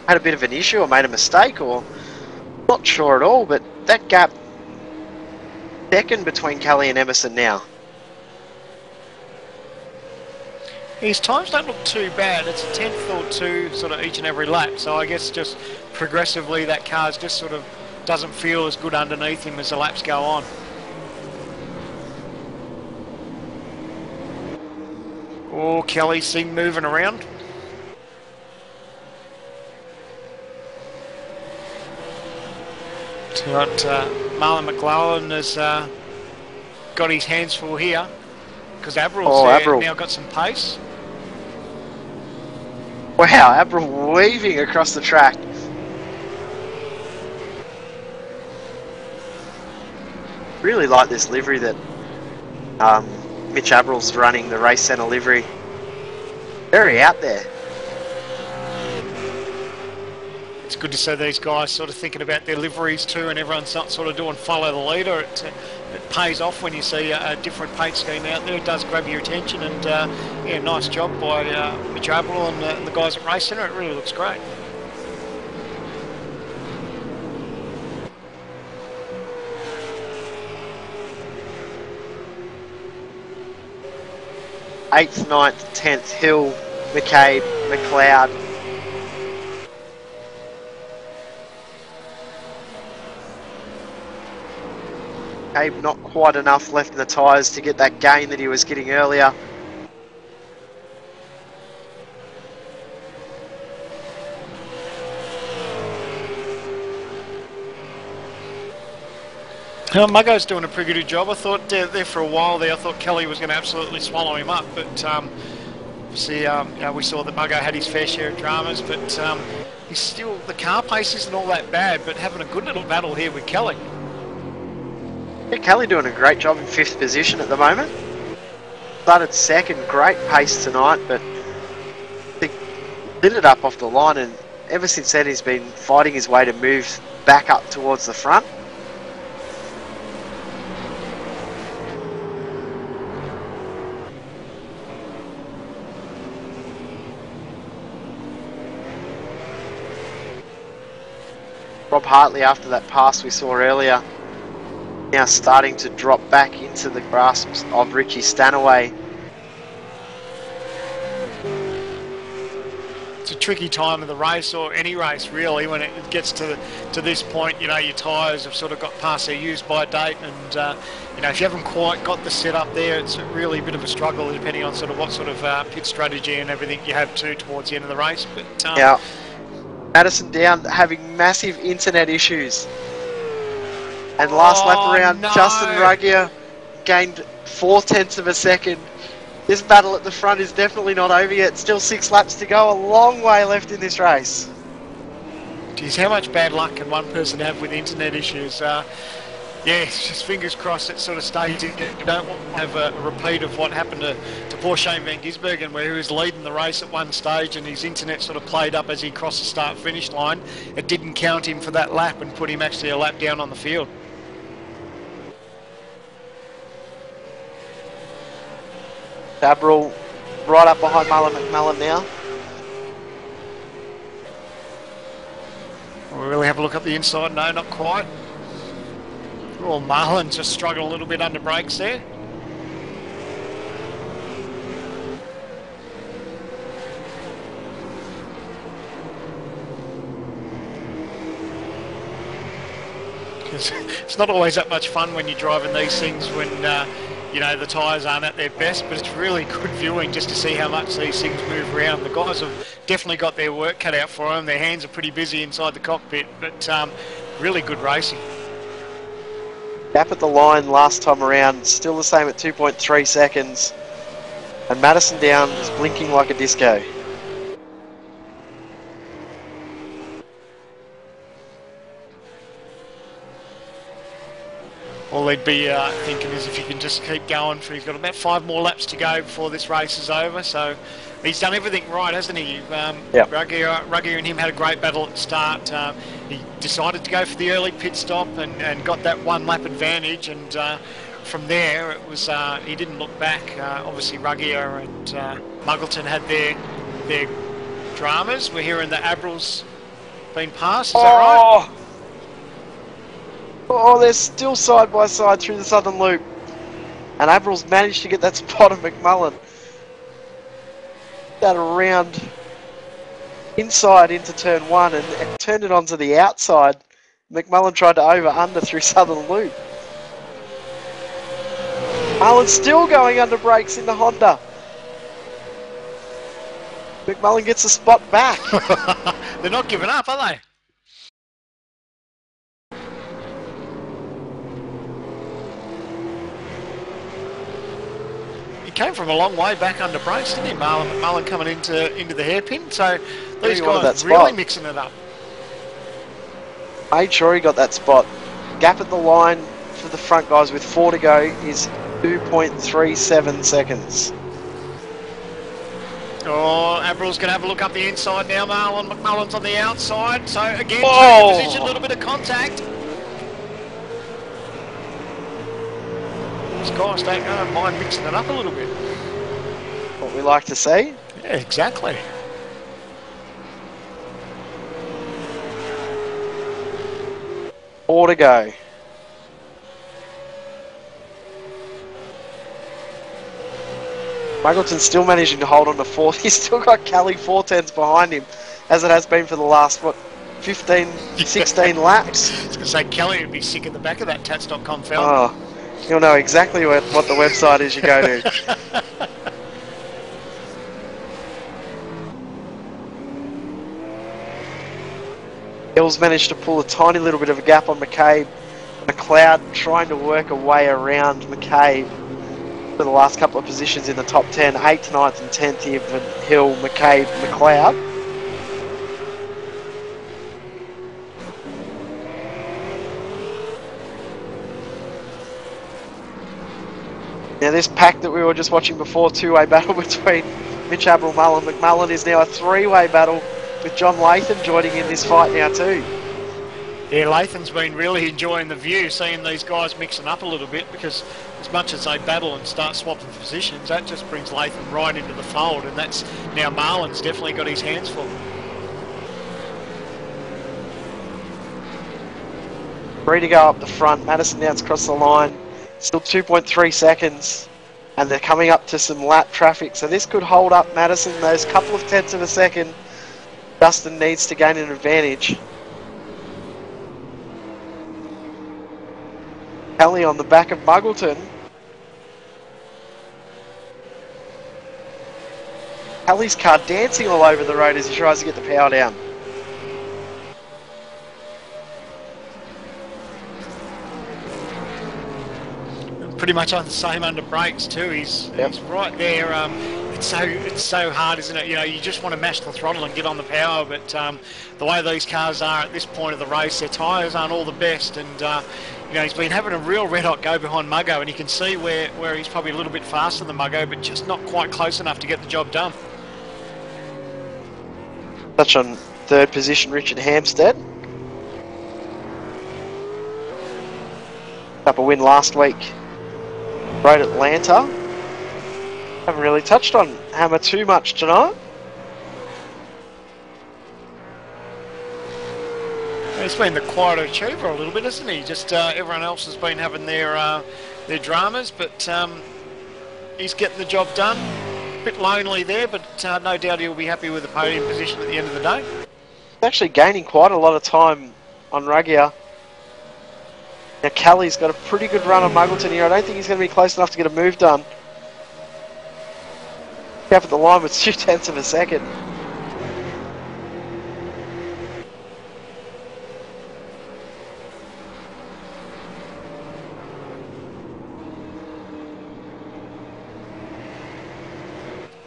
had a bit of an issue or made a mistake, or not sure at all, but that gap second between Kelly and Emerson now. His times don't look too bad. It's a tenth or two sort of each and every lap, so I guess just progressively that car's just sort of doesn't feel as good underneath him as the laps go on. Oh, Kelly's seen moving around. Got Marlon McLaren has got his hands full here because Abrill's now got some pace. Wow, Abrill weaving across the track. Really like this livery that Mitch Abrill's running, the Race Centre livery. Very out there. It's good to see these guys sort of thinking about their liveries too, and everyone's not sort of doing follow the leader. It pays off when you see a different paint scheme out there. It does grab your attention, and yeah, nice job by Mitch Abrill and the guys at Race Centre. It really looks great. Eighth, 9th, 10th, Hill, McCabe, McLeod. McCabe not quite enough left in the tyres to get that gain that he was getting earlier. Muggo's doing a pretty good job. I thought there for a while there, I thought Kelly was going to absolutely swallow him up, but obviously, we saw that Muggo had his fair share of dramas, but he's still, the car pace isn't all that bad, but having a good little battle here with Kelly. Yeah, Kelly doing a great job in 5th position at the moment. Started 2nd, great pace tonight, but he lit it up off the line, and ever since then he's been fighting his way to move back up towards the front. Rob Hartley, after that pass we saw earlier, now starting to drop back into the grasp of Richie Stanaway. It's a tricky time of the race, or any race really, when it gets to this point. You know, your tyres have sort of got past their use by date, and you know, if you haven't quite got the setup there, it's really a bit of a struggle depending on sort of what sort of pit strategy and everything you have towards the end of the race. But yeah, Madison Down having massive internet issues. And last lap around, no. Justin Ruggier gained 0.4 of a second. This battle at the front is definitely not over yet. Still 6 laps to go. A long way left in this race. Geez, how much bad luck can one person have with internet issues? Yeah, it's just fingers crossed it sort of stays in. You don't want to have a repeat of what happened to poor Shane Van Gisbergen, where he was leading the race at one stage and his internet sort of played up as he crossed the start-finish line. It didn't count him for that lap and put him actually a lap down on the field. Abril right up behind Marlon McMullen now. Will we really have a look up the inside? No, not quite. Well, Marlon just struggled a little bit under brakes there. It's not always that much fun when you're driving these things when you know, the tyres aren't at their best, but it's really good viewing just to see how much these things move around. The guys have definitely got their work cut out for them. Their hands are pretty busy inside the cockpit, but really good racing. Gap at the line last time around, still the same at 2.3 seconds. And Madison Down is blinking like a disco. All they'd be thinking is if you can just keep going, he's got about 5 more laps to go before this race is over, so he's done everything right, hasn't he? Yep. Ruggier and him had a great battle at the start. He decided to go for the early pit stop and got that 1 lap advantage, and from there it was he didn't look back. Obviously Ruggier and Muggleton had their dramas. We're hearing that Abril's been passed, is that right? Oh, they're still side by side through the southern loop. And Abril's managed to get that spot of McMullen. That around inside into turn 1 and turned it onto the outside. McMullen tried to over-under through southern loop. Marlon's still going under brakes in the Honda. McMullen gets the spot back. They're not giving up, are they? Came from a long way back under brakes, didn't he? Marlon coming into the hairpin, so these guys really mixing it up. Made sure he got that spot. Gap at the line for the front guys with 4 to go is 2.37 seconds. Oh, Abril's going to have a look up the inside now. McMullen's on the outside, so again, change position, a little bit of contact. These guys don't mind mixing it up a little bit. What we like to see. Yeah, exactly. Four to go. Muggleton's still managing to hold on to 4th. He's still got Kelly 4/10 behind him, as it has been for the last, 15, 16 laps. I was going to say, Kelly would be sick at the back of that Tats.com film. Oh, you'll know exactly what the website is you go to. Hills managed to pull a tiny little bit of a gap on McCabe. McLeod trying to work a way around McCabe for the last couple of positions in the top 10. 8th, 9th and 10th here for Hill, McCabe, McLeod. Now this pack that we were just watching before, two-way battle between Mitch Abermullen and McMullen, is now a three-way battle with John Latham joining in this fight now too. Yeah, Latham's been really enjoying the view, seeing these guys mixing up a little bit, because as much as they battle and start swapping positions, that just brings Latham right into the fold, and that's now Marlon's definitely got his hands full. Free to go up the front. Madison now across the line. Still 2.3 seconds. And they're coming up to some lap traffic. So this could hold up Madison those couple of tenths of a second. Dustin needs to gain an advantage. Kelly on the back of Muggleton. Kelly's car dancing all over the road as he tries to get the power down. Pretty much on the same under brakes too. He's right there. It's so hard, isn't it? You know, you just want to mash the throttle and get on the power, but the way these cars are at this point of the race, their tyres aren't all the best, and you know, he's been having a real red hot go behind Muggo, and you can see where he's probably a little bit faster than Muggo, but just not quite close enough to get the job done. Touch on third position, Richard Hampstead. Up a win last week. Road Atlanta. Haven't really touched on Hammer too much tonight. He's been the quiet achiever a little bit, hasn't he? Just everyone else has been having their dramas, but he's getting the job done. A bit lonely there, but no doubt he'll be happy with the podium position at the end of the day. He's actually gaining quite a lot of time on Ruggier. Now Kelly's got a pretty good run on Muggleton here. I don't think he's going to be close enough to get a move done. Up at the line with 2 tenths of a second.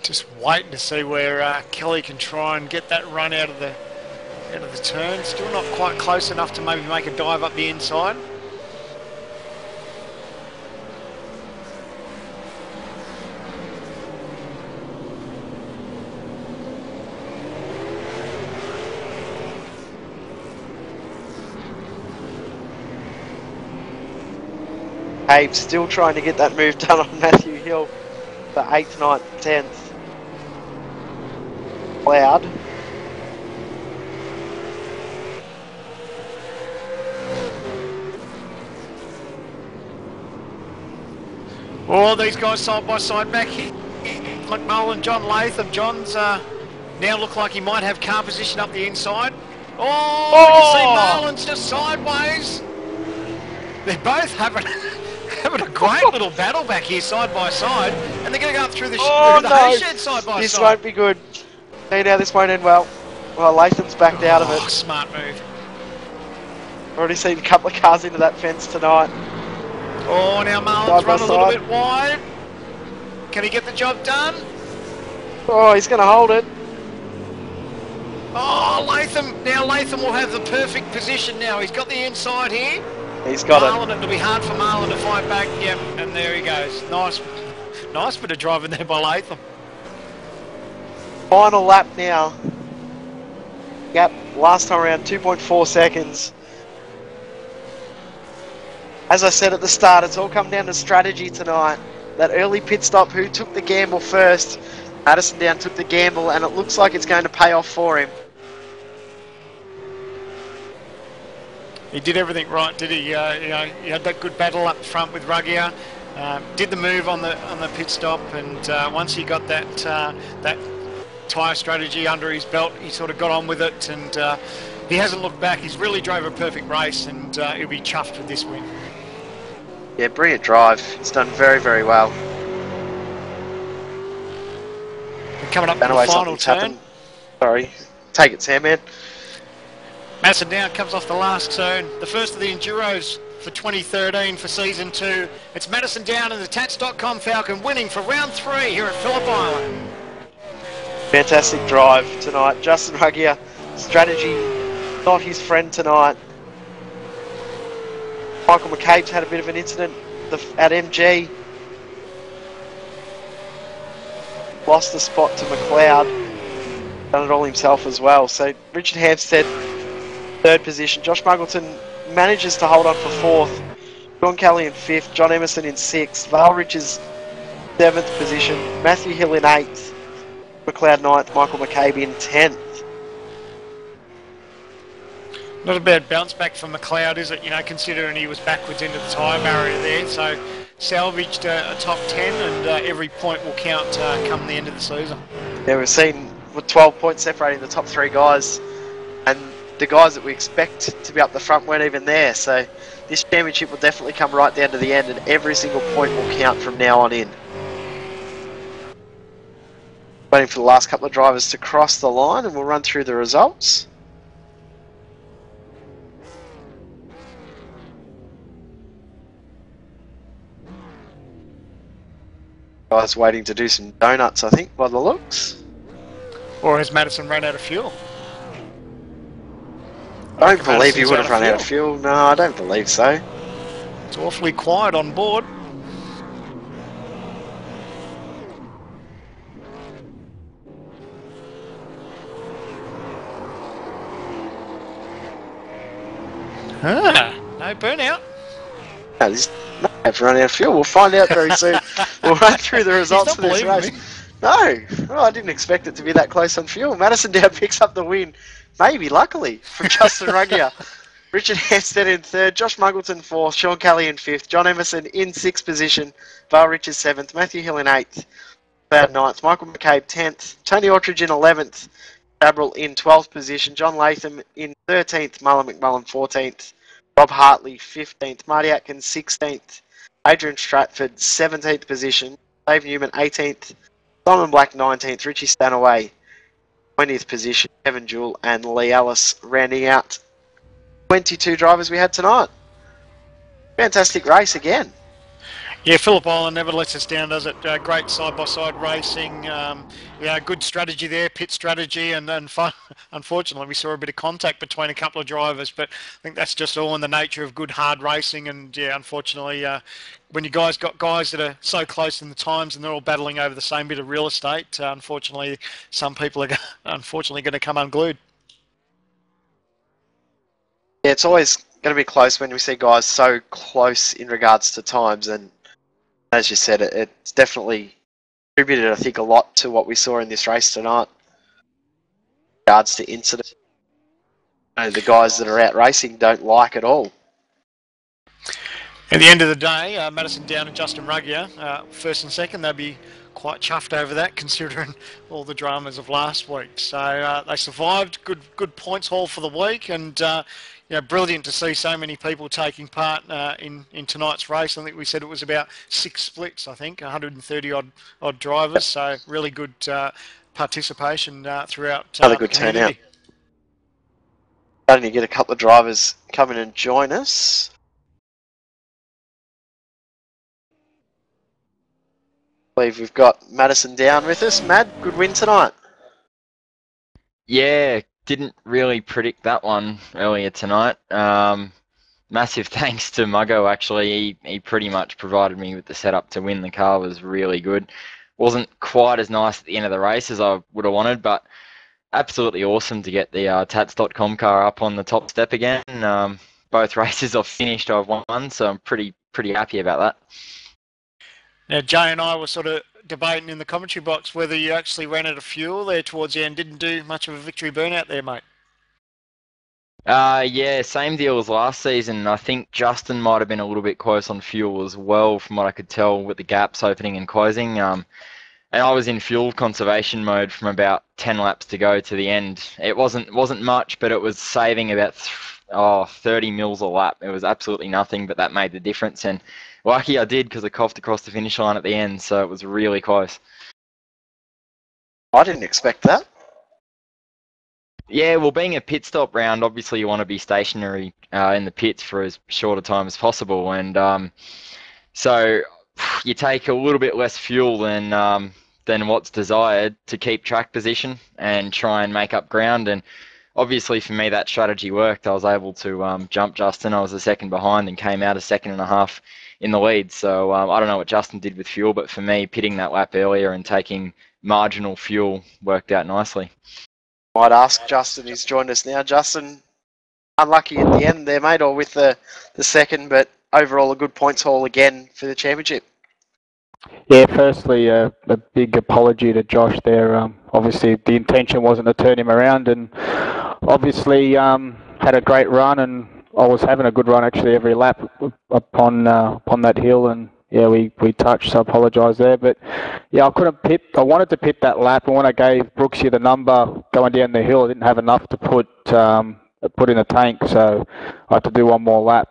Just waiting to see where Kelly can try and get that run out of the turn. Still not quite close enough to maybe make a dive up the inside. Abe still trying to get that move done on Matthew Hill for 8th, 9th, 10th. Loud. All these guys side by side back here. McMullen, John Latham. John's now look like he might have car position up the inside. Oh! You see Marlon's just sideways. They're both having a great little battle back here side by side, and they're going to go up through the hay shed side by side. This won't be good. See, now this won't end well. Well, Latham's backed out of it. Smart move. Already seen a couple of cars into that fence tonight. Oh, now Marlon's run a little bit wide. Can he get the job done? Oh, he's going to hold it. Oh, Latham. Now Latham will have the perfect position now. He's got the inside here. He's got Marlon, it'll be hard for Marlon to fight back. Yep, and there he goes. Nice bit of driving there by Latham. Final lap now. Gap last time around 2.4 seconds. As I said at the start, it's all come down to strategy tonight. That early pit stop, who took the gamble first? Madison Down took the gamble, and it looks like it's going to pay off for him. He did everything right, did he? You know, he had that good battle up front with Ruggier. Did the move on the pit stop, and once he got that tyre strategy under his belt, he sort of got on with it, and he hasn't looked back. He's really drove a perfect race, and he'll be chuffed with this win. Yeah, brilliant drive. He's done very, very well. We're coming up to the final turn. Sorry. Take it, Sam, man. Madison Down comes off the last turn. The first of the Enduros for 2013 for Season 2. It's Madison Down and the Tats.com Falcon winning for round 3 here at Phillip Island. Fantastic drive tonight. Justin Ruggier, strategy not his friend tonight. Michael McCabe's had a bit of an incident at MG. Lost the spot to McLeod. Done it all himself as well. So Richard Hampstead, 3rd position. Josh Muggleton manages to hold on for 4th. Sean Kelly in 5th. John Emerson in 6th. Val Richards, 7th position. Matthew Hill in 8th. McLeod 9th. Michael McCabe in 10th. Not a bad bounce back from McLeod, is it? You know, considering he was backwards into the tyre barrier there. So salvaged a top 10, and every point will count come the end of the season. Yeah, we've seen 12 points separating the top 3 guys, and the guys that we expect to be up the front weren't even there. So this championship will definitely come right down to the end, and every single point will count from now on in. Waiting for the last couple of drivers to cross the line, and we'll run through the results. Guys waiting to do some donuts, I think, by the looks. Or has Madison run out of fuel? I don't believe he would have run out of fuel. No, I don't believe so. It's awfully quiet on board. No burnout. No, this have run out of fuel. We'll find out very soon. We'll run through the results for this race. No, well, I didn't expect it to be that close on fuel. Madison Down picks up the win, maybe luckily, from Justin Ruggier. Richard Hampstead in 3rd, Josh Muggleton 4th, Sean Kelly in 5th, John Emerson in 6th position, Val Richards 7th, Matthew Hill in 8th, Bad 9th, Michael McCabe 10th, Tony Aldridge in 11th, Abril in 12th position, John Latham in 13th, Mullen McMullen 14th, Rob Hartley 15th, Marty Atkins 16th, Adrian Stratford 17th position, Dave Newman 18th, Simon Black 19th, Richie Stanaway 20th position, Kevin Jewell and Lee Ellis rounding out 22 drivers we had tonight. Fantastic race again. Yeah, Phillip Island never lets us down, does it? Great side-by-side racing. Yeah, good strategy there, pit strategy, and then unfortunately we saw a bit of contact between a couple of drivers, but I think that's just all in the nature of good hard racing. And yeah, unfortunately, when you guys got guys that are so close in the times and they're all battling over the same bit of real estate, unfortunately, some people are unfortunately going to come unglued. Yeah, it's always going to be close when we see guys so close in regards to times, and as you said, it's definitely contributed, I think, a lot to what we saw in this race tonight. In regards to incidents, the guys that are out racing don't like at all. At the end of the day, Madison Down and Justin Ruggier, 1st and 2nd, they'll be quite chuffed over that, considering all the dramas of last week. So they survived, good points haul for the week, and brilliant to see so many people taking part in tonight's race. I think we said it was about 6 splits, 130 odd drivers, so really good participation throughout Another good turnout. Starting to get a couple of drivers come in and join us. I believe we've got Madison Down with us. Mad, good win tonight. Yeah, didn't really predict that one earlier tonight. Massive thanks to Muggo, actually. He pretty much provided me with the setup to win. The car was really good. Wasn't quite as nice at the end of the race as I would have wanted, but absolutely awesome to get the Tats.com car up on the top step again. Both races I've finished, I've won, so I'm pretty happy about that. Now, Jay and I were sort of debating in the commentary box whether you actually ran out of fuel there towards the end. Didn't do much of a victory burnout there, mate. Yeah, same deal as last season. I think Justin might have been a little bit close on fuel as well, from what I could tell with the gaps opening and closing. And I was in fuel conservation mode from about 10 laps to go to the end. It wasn't much, but it was saving about 30 mils a lap. It was absolutely nothing, but that made the difference. And lucky I did, because I coughed across the finish line at the end, so it was really close. I didn't expect that. Yeah, well, being a pit stop round, obviously you want to be stationary in the pits for as short a time as possible, and so you take a little bit less fuel than what's desired to keep track position and try and make up ground. And obviously for me that strategy worked. I was able to jump Justin. I was a second behind and came out a second and a half in the lead. So I don't know what Justin did with fuel, but for me, pitting that lap earlier and taking marginal fuel worked out nicely. Might ask Justin, who's joined us now. Justin, unlucky at the end there, mate, or with the second, but overall a good points haul again for the championship. Yeah, firstly, a big apology to Josh there. Obviously, the intention wasn't to turn him around, and obviously had a great run, and I was having a good run actually every lap upon that hill, and yeah, we touched, so I apologise there. But yeah, I couldn't pit. I wanted to pit that lap, and when I gave Brooksy the number going down the hill, I didn't have enough to put in the tank, so I had to do one more lap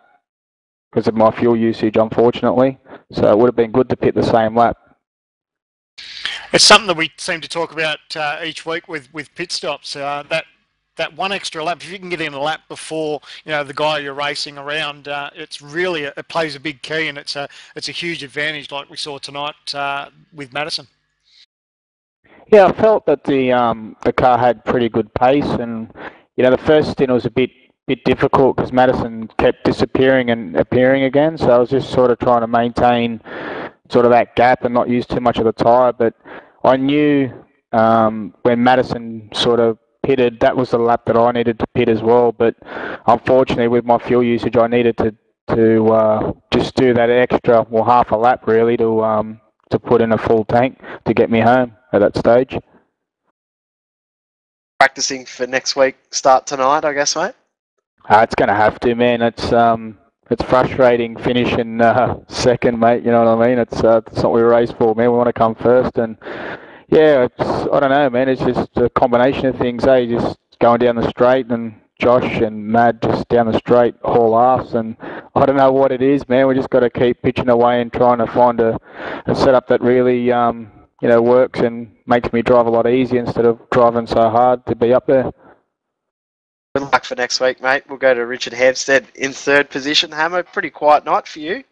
because of my fuel usage, unfortunately. So it would have been good to pit the same lap. It's something that we seem to talk about each week with pit stops. That one extra lap, if you can get in a lap before the guy you're racing around, it's really it plays a big key, and it's a huge advantage, like we saw tonight with Madison. Yeah, I felt that the car had pretty good pace, and the first stint was a bit difficult because Madison kept disappearing and appearing again. So I was just sort of trying to maintain sort of that gap and not use too much of the tyre. But I knew when Madison sort of pitted, that was the lap that I needed to pit as well. But unfortunately, with my fuel usage, I needed to just do that extra, well, half a lap really to put in a full tank to get me home at that stage. Practicing for next week, start tonight, I guess, mate. It's going to have to, man. It's frustrating finishing second, mate. You know what I mean? It's not what we race for, man. We want to come first, and yeah, I don't know, man. It's just a combination of things. Just going down the straight, and Josh and Mad just down the straight haul ass, and I don't know what it is, man. We just got to keep pitching away and trying to find a setup that really works and makes me drive a lot easier instead of driving so hard to be up there. Good luck for next week, mate. We'll go to Richard Hampstead in third position. Hammer, pretty quiet night for you.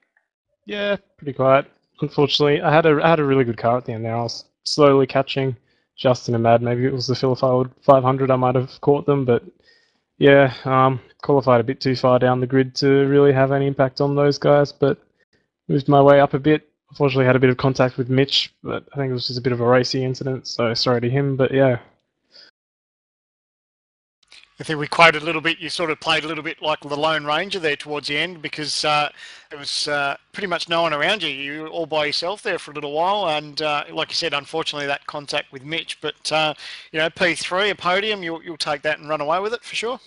Yeah, pretty quiet. Unfortunately, I had a really good car at the end there. I was slowly catching Justin and Mad. Maybe it was the Phillip 500 I might have caught them, but yeah, qualified a bit too far down the grid to really have any impact on those guys, but moved my way up a bit. Unfortunately, had a bit of contact with Mitch, but I think it was just a bit of a racy incident, so sorry to him, but yeah. I think we quoted a little bit, you sort of played a little bit like the Lone Ranger there towards the end, because there was pretty much no one around you. You were all by yourself there for a little while, and like you said, unfortunately that contact with Mitch, but P3, a podium, you'll take that and run away with it for sure.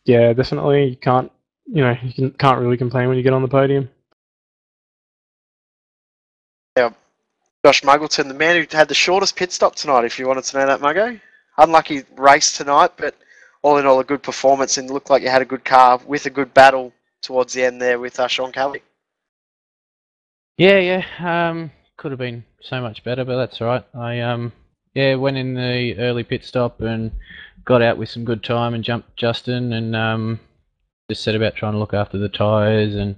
Yeah, definitely. You can't really complain when you get on the podium. Yeah, Josh Muggleton, the man who had the shortest pit stop tonight, if you wanted to know that, Muggo. Unlucky race tonight, but all in all, a good performance, and looked like you had a good car with a good battle towards the end there with Sean Kelly. Yeah. Could have been so much better, but that's all right. I went in the early pit stop and got out with some good time and jumped Justin, and just set about trying to look after the tyres and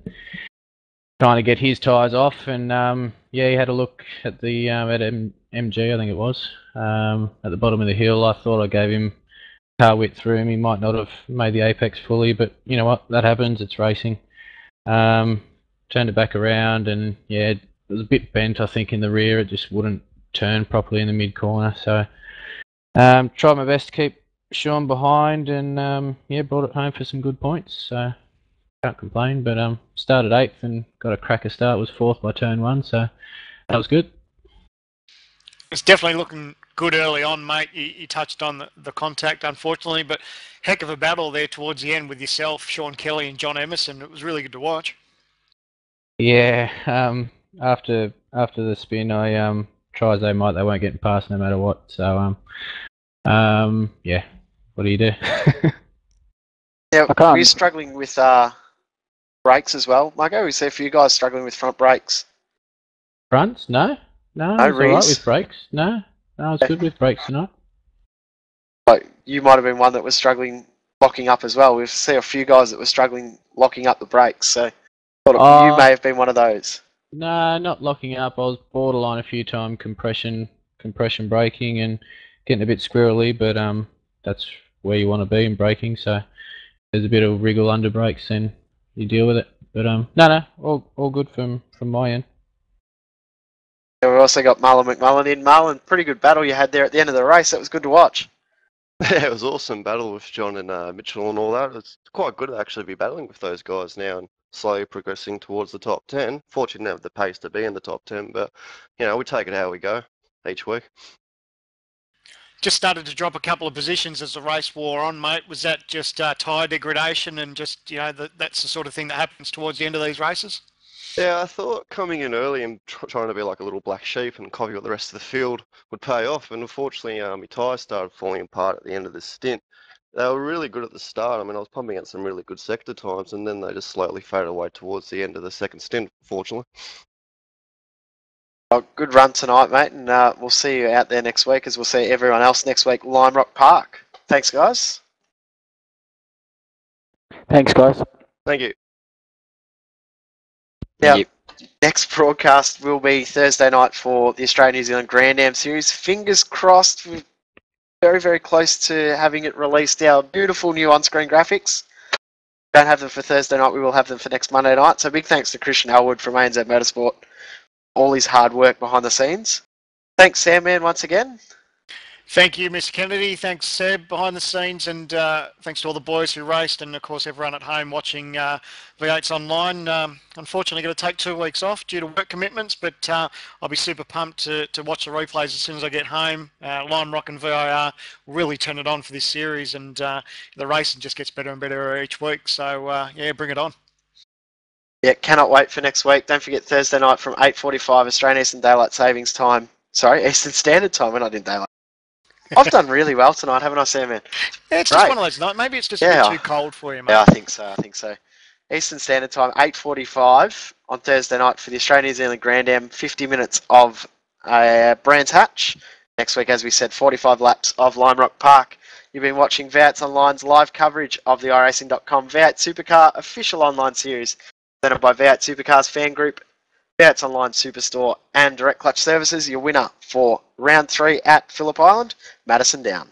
trying to get his tyres off. And he had a look at the at MG, I think it was, at the bottom of the hill. I thought I gave him car width through him. He might not have made the apex fully, but you know what, that happens, it's racing. Turned it back around, and yeah, it was a bit bent, I think, in the rear. It just wouldn't turn properly in the mid corner, so tried my best to keep Sean behind, and brought it home for some good points, so can't complain. But started 8th and got a cracker start, was 4th by turn 1, so that was good. It's definitely looking good early on, mate. You touched on the contact, unfortunately, but heck of a battle there towards the end with yourself, Sean Kelly and John Emerson. It was really good to watch. Yeah, after the spin, I try as they might, they weren't getting past no matter what. So what do you do? Yeah, were you struggling with brakes as well, Margo? Is there a few guys struggling with front brakes? Fronts? No, I was all right with brakes. No, I was good with brakes tonight. Like, you might have been one that was struggling locking up as well. We've seen a few guys that were struggling locking up the brakes, so thought you may have been one of those. Nah, not locking up. I was borderline a few times compression braking and getting a bit squirrely, but that's where you want to be in braking. So there's a bit of wriggle under brakes and you deal with it. But no, all good from my end. Yeah, we've also got Marlon McMullen in. Marlon, pretty good battle you had there at the end of the race. That was good to watch. Yeah, it was awesome battle with John and Mitchell and all that. It's quite good to actually be battling with those guys now and slowly progressing towards the top 10. Fortunate to have the pace to be in the top 10, but, you know, we take it how we go each week. Just started to drop a couple of positions as the race wore on, mate. Was that just tyre degradation and just, you know, that's the sort of thing that happens towards the end of these races? Yeah, I thought coming in early and trying to be like a little black sheep and copy what the rest of the field would pay off. And unfortunately, my tyres started falling apart at the end of the stint. They were really good at the start. I mean, I was pumping at some really good sector times, and then they just slowly faded away towards the end of the second stint, unfortunately. Oh, good run tonight, mate, and we'll see you out there next week, as we'll see everyone else next week, Lime Rock Park. Thanks, guys. Thanks, guys. Thank you. Now, Yep. next broadcast will be Thursday night for the Australia-New Zealand Grand Am Series. Fingers crossed, we're very, very close to having it released. Our beautiful new on-screen graphics. Don't have them for Thursday night, we will have them for next Monday night. So big thanks to Christian Elwood from ANZ Motorsport. All his hard work behind the scenes. Thanks, Sandman, once again. Thank you, Mr. Kennedy. Thanks, Seb, behind the scenes, and thanks to all the boys who raced, and of course everyone at home watching V8's online. Unfortunately, going to take 2 weeks off due to work commitments, but I'll be super pumped to watch the replays as soon as I get home. Lime Rock and VIR really turn it on for this series, and the racing just gets better and better each week. So yeah, bring it on. Yeah, cannot wait for next week. Don't forget Thursday night from 8:45 Australian Eastern Daylight Savings Time. Sorry, Eastern Standard Time. We're not in daylight. I've done really well tonight, haven't I, Sandman? Yeah, it's Great. just one of those nights. Maybe it's just a bit too cold for you, mate. Yeah, I think so. Eastern Standard Time, 8:45 on Thursday night for the Australia-New Zealand Grand Am. 50 minutes of Brands Hatch. Next week, as we said, 45 laps of Lime Rock Park. You've been watching V8's Online's live coverage of the iRacing.com V8 Supercar official online series, presented by V8 Supercars Fan Group, V8's Online Superstore, and Direct Clutch Services. Your winner for round 3 at Phillip Island, Madison Down.